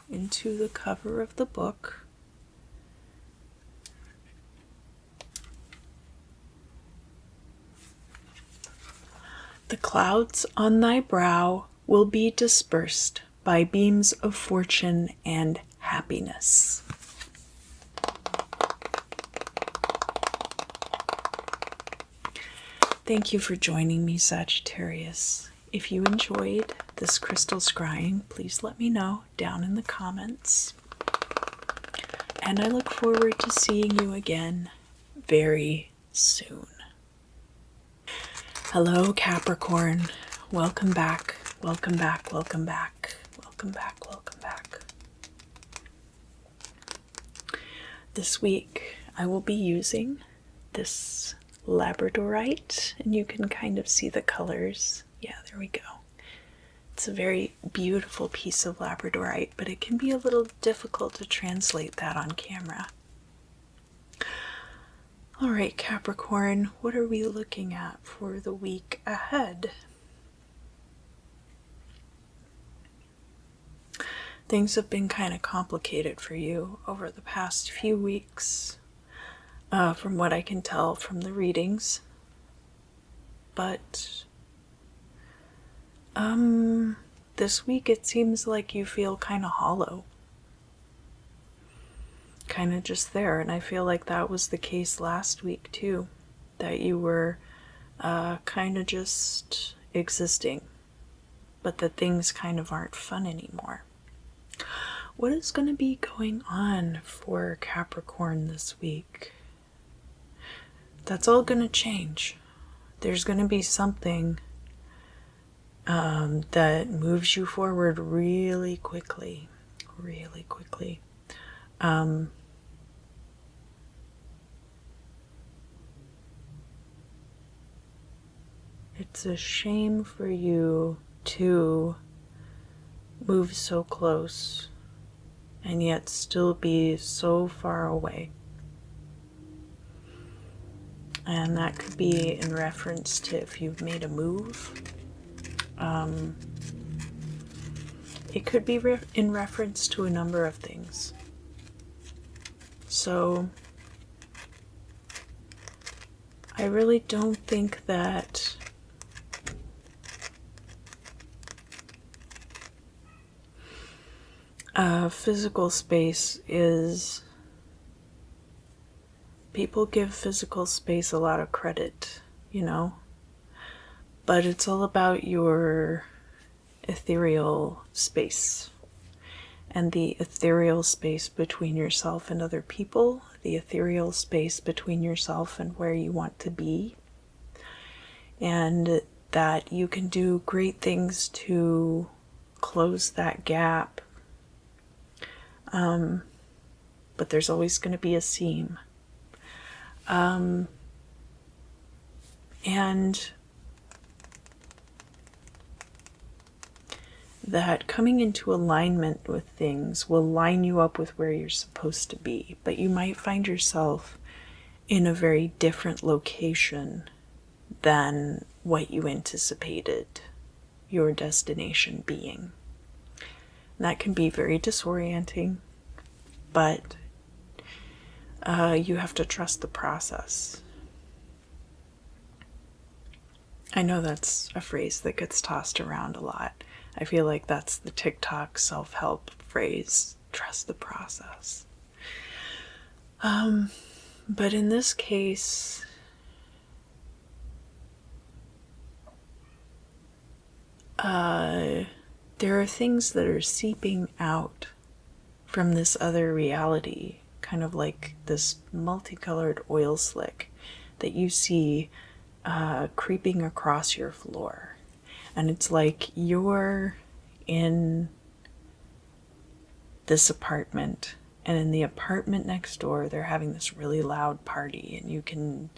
S1: into the cover of the book. The clouds on thy brow will be dispersed by beams of fortune and happiness. Thank you for joining me, Sagittarius. If you enjoyed this crystal scrying, please let me know down in the comments. And I look forward to seeing you again very soon. Hello, Capricorn. Welcome back. Welcome back. Welcome back. Welcome back. Welcome back. This week, I will be using this labradorite, and you can kind of see the colors. Yeah, there we go. It's a very beautiful piece of labradorite, but it can be a little difficult to translate that on camera. All right, Capricorn, what are we looking at for the week ahead? Things have been kind of complicated for you over the past few weeks, from what I can tell from the readings. But this week it seems like you feel kind of hollow. Kind of just there. And I feel like that was the case last week too. That you were kind of just existing. But that things kind of aren't fun anymore. What is going to be going on for Capricorn this week? That's all going to change. There's going to be something that moves you forward really quickly. Really quickly. It's a shame for you to move so close and yet still be so far away. And that could be in reference to if you've made a move. It could be in reference to a number of things. So I really don't think that physical space is... People give physical space a lot of credit, you know? But it's all about your ethereal space. And the ethereal space between yourself and other people, the ethereal space between yourself and where you want to be, and that you can do great things to close that gap. But there's always going to be a seam. And that coming into alignment with things will line you up with where you're supposed to be, but you might find yourself in a very different location than what you anticipated your destination being. And that can be very disorienting, but you have to trust the process. I know that's a phrase that gets tossed around a lot. I feel like that's the TikTok self-help phrase, trust the process. But in this case, there are things that are seeping out from this other reality, kind of like this multicolored oil slick that you see creeping across your floor. And it's like you're in this apartment, and in the apartment next door they're having this really loud party, and you can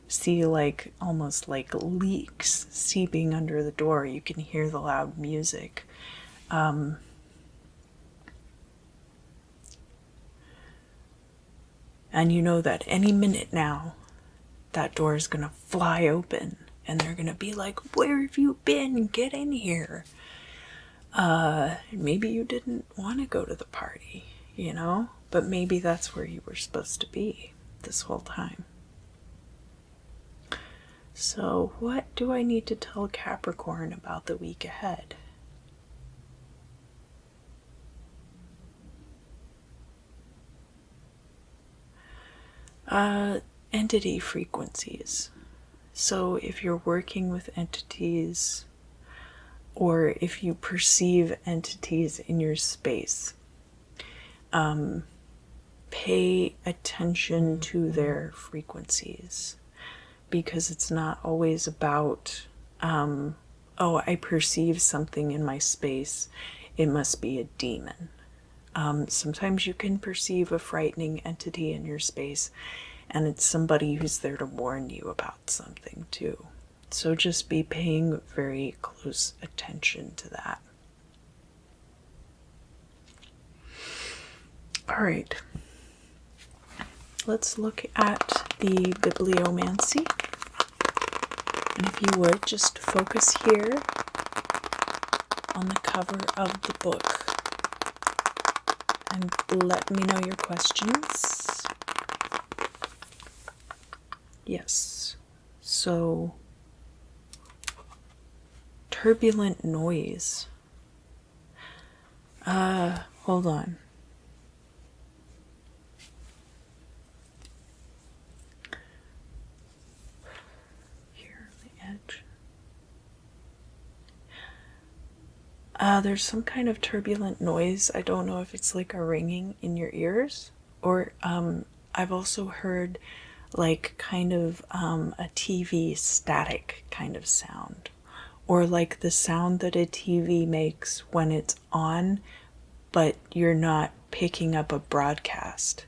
S1: see like almost like leaks seeping under the door. You can hear the loud music. And you know that any minute now, that door is going to fly open, and they're going to be like, where have you been? Get in here. Maybe you didn't want to go to the party, you know? But maybe that's where you were supposed to be this whole time. So what do I need to tell Capricorn about the week ahead? Entity frequencies. So if you're working with entities, or if you perceive entities in your space, pay attention to their frequencies, because it's not always about, oh, I perceive something in my space, it must be a demon. Sometimes you can perceive a frightening entity in your space, and it's somebody who's there to warn you about something too. So just be paying very close attention to that. All right. Let's look at the bibliomancy. And if you would, just focus here on the cover of the book and let me know your questions. Yes. So, turbulent noise. Hold on. Here on the edge. There's some kind of turbulent noise. I don't know if it's like a ringing in your ears, or I've also heard like kind of a TV static kind of sound, or like the sound that a TV makes when it's on, but you're not picking up a broadcast.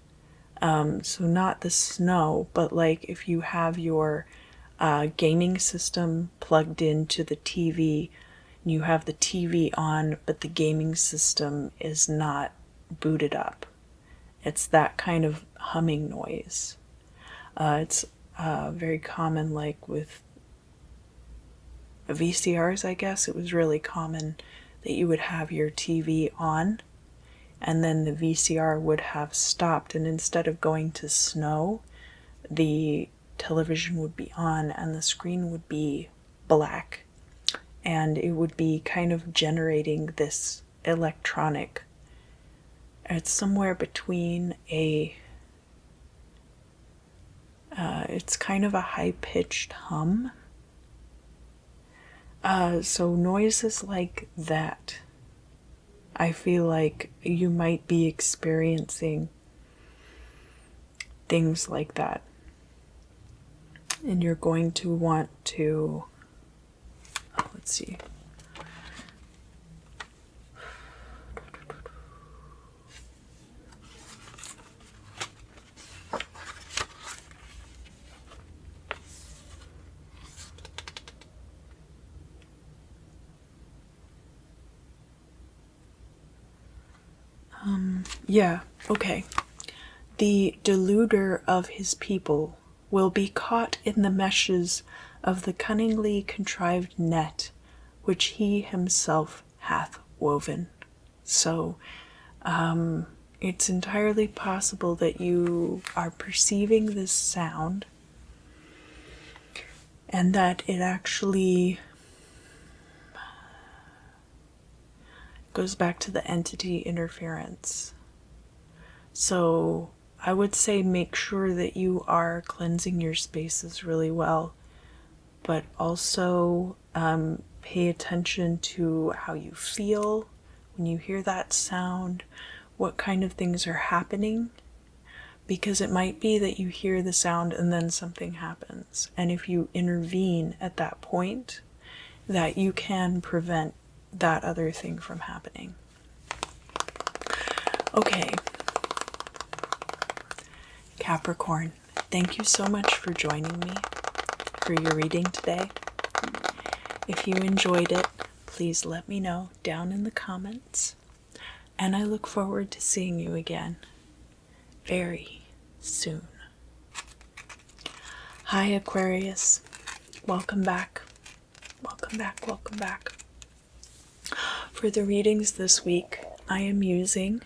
S1: So not the snow, but like if you have your gaming system plugged into the TV, and you have the TV on, but the gaming system is not booted up. It's that kind of humming noise. It's very common, like with VCRs, I guess. It was really common that you would have your TV on, and then the VCR would have stopped, and instead of going to snow, the television would be on and the screen would be black, and it would be kind of generating this electronic, it's somewhere between a it's kind of a high-pitched hum. So noises like that, I feel like you might be experiencing things like that. And you're going to want to Let's see. Yeah, okay. The deluder of his people will be caught in the meshes of the cunningly contrived net which he himself hath woven. So, it's entirely possible that you are perceiving this sound and that it actually goes back to the entity interference. So I would say make sure that you are cleansing your spaces really well, but also pay attention to how you feel when you hear that sound, what kind of things are happening, because it might be that you hear the sound and then something happens. And if you intervene at that point, that you can prevent that other thing from happening. Okay. Capricorn, thank you so much for joining me for your reading today. If you enjoyed it, please let me know down in the comments. And I look forward to seeing you again very soon. Hi, Aquarius. Welcome back. Welcome back, welcome back. For the readings this week, I am using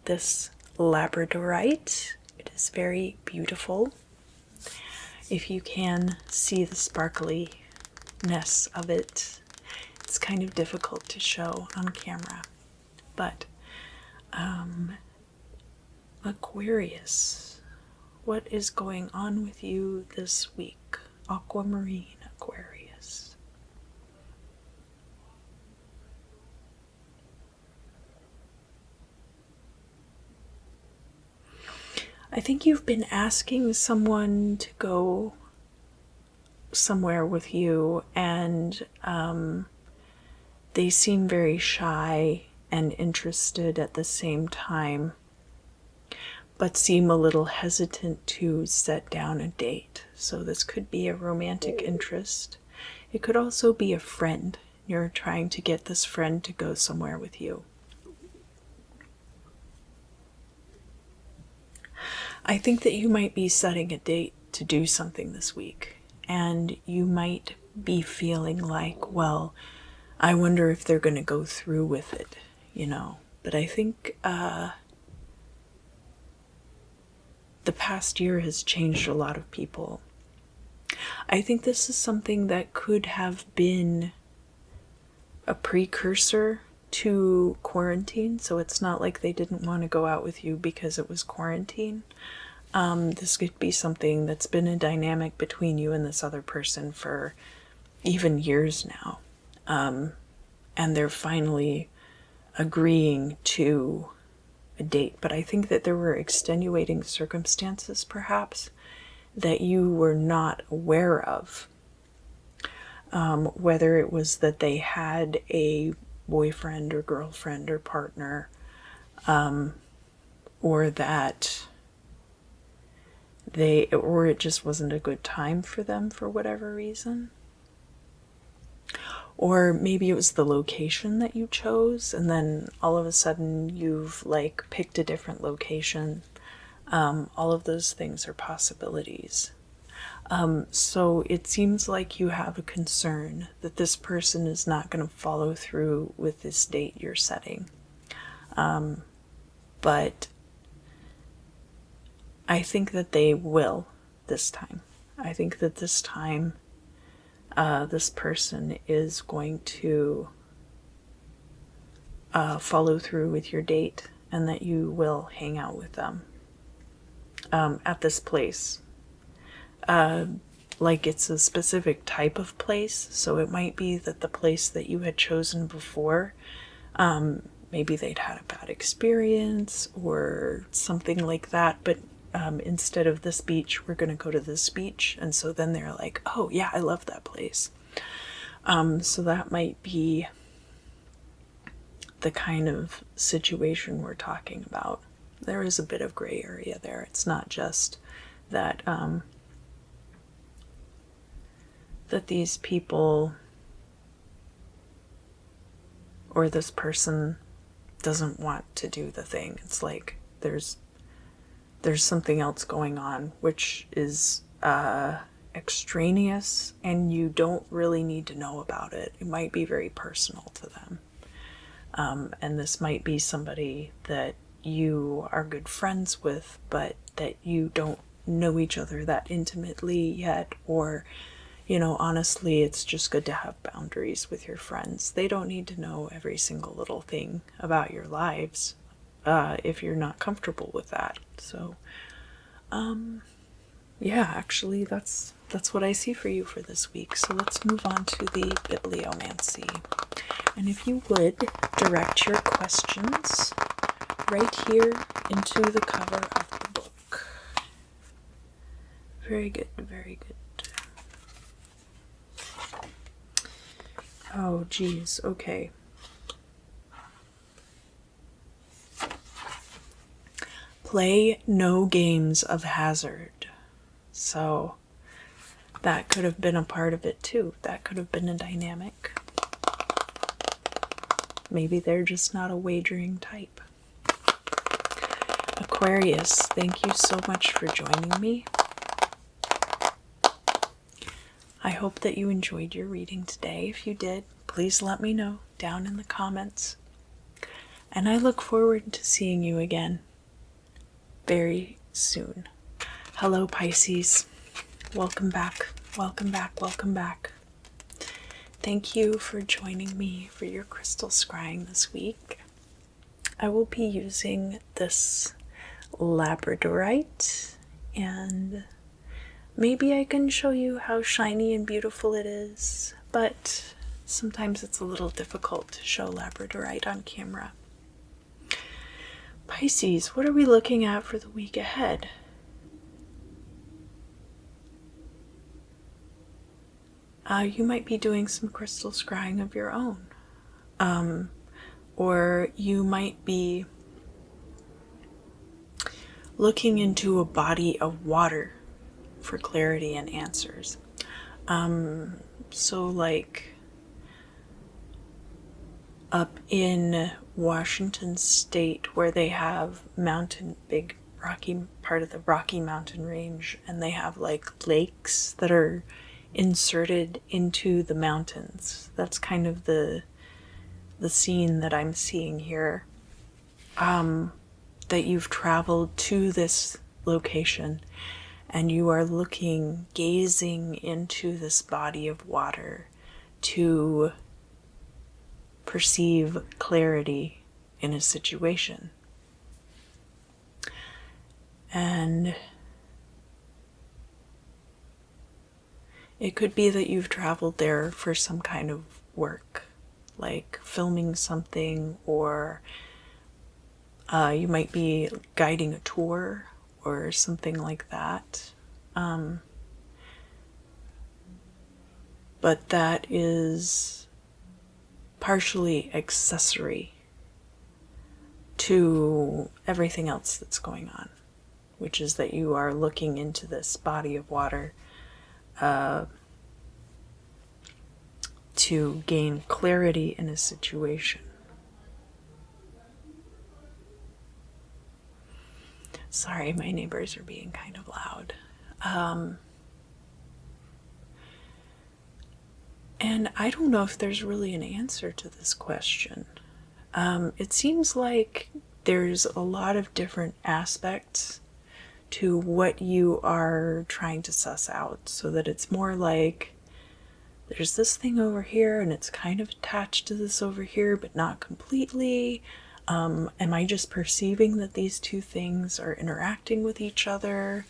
S1: this labradorite. It is very beautiful. If you can see the sparkliness of it, it's kind of difficult to show on camera. But Aquarius, what is going on with you this week? Aquamarine Aquarius. I think you've been asking someone to go somewhere with you, and they seem very shy and interested at the same time, but seem a little hesitant to set down a date. So this could be a romantic interest. It could also be a friend. You're trying to get this friend to go somewhere with you. I think that you might be setting a date to do something this week, and you might be feeling like, well, I wonder if they're going to go through with it, you know. But I think the past year has changed a lot of people. I think this is something that could have been a precursor to quarantine, so it's not like they didn't want to go out with you because it was quarantine. This could be something that's been a dynamic between you and this other person for even years now. And they're finally agreeing to a date. But I think that there were extenuating circumstances, perhaps, that you were not aware of. Whether it was that they had a boyfriend or girlfriend or partner, or that or it just wasn't a good time for them for whatever reason. Or maybe it was the location that you chose, and then all of a sudden you've like picked a different location. All of those things are possibilities. So it seems like you have a concern that this person is not going to follow through with this date you're setting. But I think that they will this time. I think that this time this person is going to follow through with your date, and that you will hang out with them at this place. Like it's a specific type of place, so it might be that the place that you had chosen before, maybe they'd had a bad experience or something like that, but instead of this beach, we're going to go to this beach. And so then they're like, oh yeah, I love that place. So that might be the kind of situation we're talking about. There is a bit of gray area there. It's not just that that these people or this person doesn't want to do the thing. It's like there's something else going on which is extraneous, and you don't really need to know about it. It might be very personal to them. And this might be somebody that you are good friends with, but that you don't know each other that intimately yet, or, you know, honestly, it's just good to have boundaries with your friends. They don't need to know every single little thing about your lives if you're not comfortable with that. So, yeah, actually, that's what I see for you for this week. So let's move on to the bibliomancy. And if you would, direct your questions right here into the cover of the book. Very good, very good. Oh, geez, okay. Play no games of hazard. So that could have been a part of it too. That could have been a dynamic. Maybe they're just not a wagering type. Aquarius, thank you so much for joining me. I hope that you enjoyed your reading today. If you did, please let me know down in the comments. And I look forward to seeing you again very soon. Hello, Pisces. Welcome back. Welcome back. Welcome back. Thank you for joining me for your crystal scrying this week. I will be using this labradorite, and maybe I can show you how shiny and beautiful it is, but sometimes it's a little difficult to show labradorite on camera. Pisces, what are we looking at for the week ahead? You might be doing some crystal scrying of your own. Or you might be looking into a body of water for clarity and answers. So like up in Washington State, where they have big rocky part of the Rocky Mountain range, and they have like lakes that are inserted into the mountains. That's kind of the scene that I'm seeing here. That you've traveled to this location and you are gazing into this body of water to perceive clarity in a situation. And it could be that you've traveled there for some kind of work, like filming something, or you might be guiding a tour or something like that. But that is partially accessory to everything else that's going on, which is that you are looking into this body of water to gain clarity in a situation. Sorry, my neighbors are being kind of loud. And I don't know if there's really an answer to this question. It seems like there's a lot of different aspects to what you are trying to suss out, so that it's more like there's this thing over here and it's kind of attached to this over here, but not completely. Am I just perceiving that these two things are interacting with each other?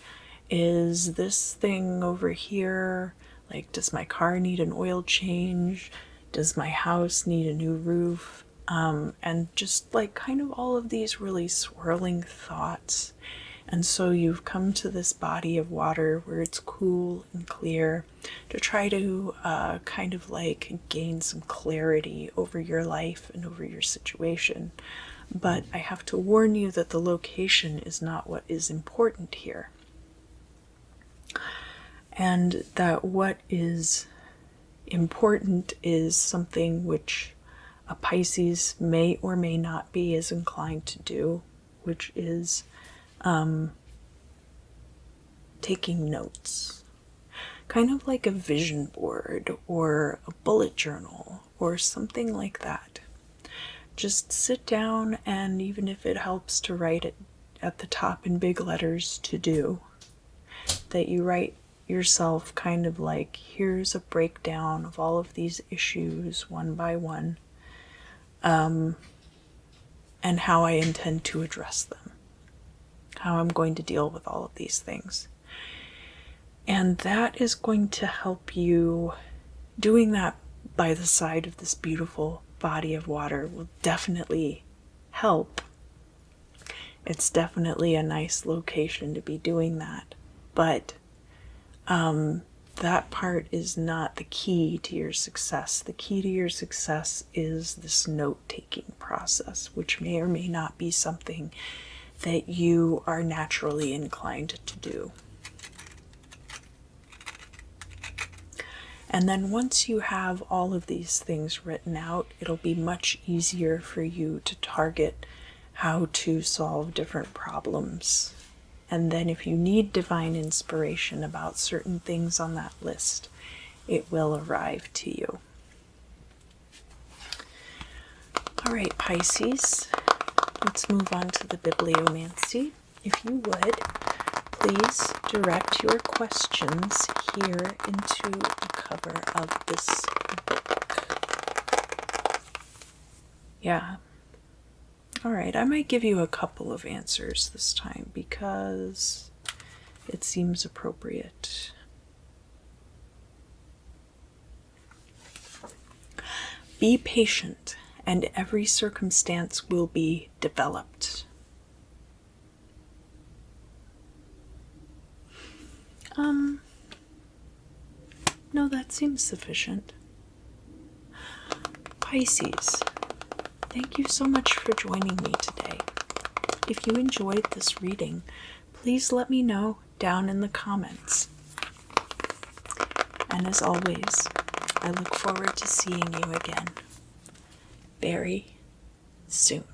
S1: Is this thing over here, like, does my car need an oil change? Does my house need a new roof? And just like kind of all of these really swirling thoughts. And so you've come to this body of water where it's cool and clear to try to kind of like gain some clarity over your life and over your situation. But I have to warn you that the location is not what is important here. And that what is important is something which a Pisces may or may not be as inclined to do, which is taking notes. Kind of like a vision board or a bullet journal or something like that. Just sit down, and even if it helps to write it at the top in big letters, to do, that you write yourself kind of like, here's a breakdown of all of these issues one by one, and how I intend to address them, how I'm going to deal with all of these things. And that is going to help you. Doing that by the side of this beautiful body of water will definitely help. It's definitely a nice location to be doing that. But that part is not the key to your success. The key to your success is this note-taking process, which may or may not be something that you are naturally inclined to do. And then once you have all of these things written out, it'll be much easier for you to target how to solve different problems. And then if you need divine inspiration about certain things on that list, it will arrive to you. All right, Pisces, let's move on to the bibliomancy. If you would, please direct your questions here into the cover of this book. Yeah. All right, I might give you a couple of answers this time because it seems appropriate. Be patient, and every circumstance will be developed. No, that seems sufficient. Pisces, thank you so much for joining me today. If you enjoyed this reading, please let me know down in the comments. And as always, I look forward to seeing you again very soon.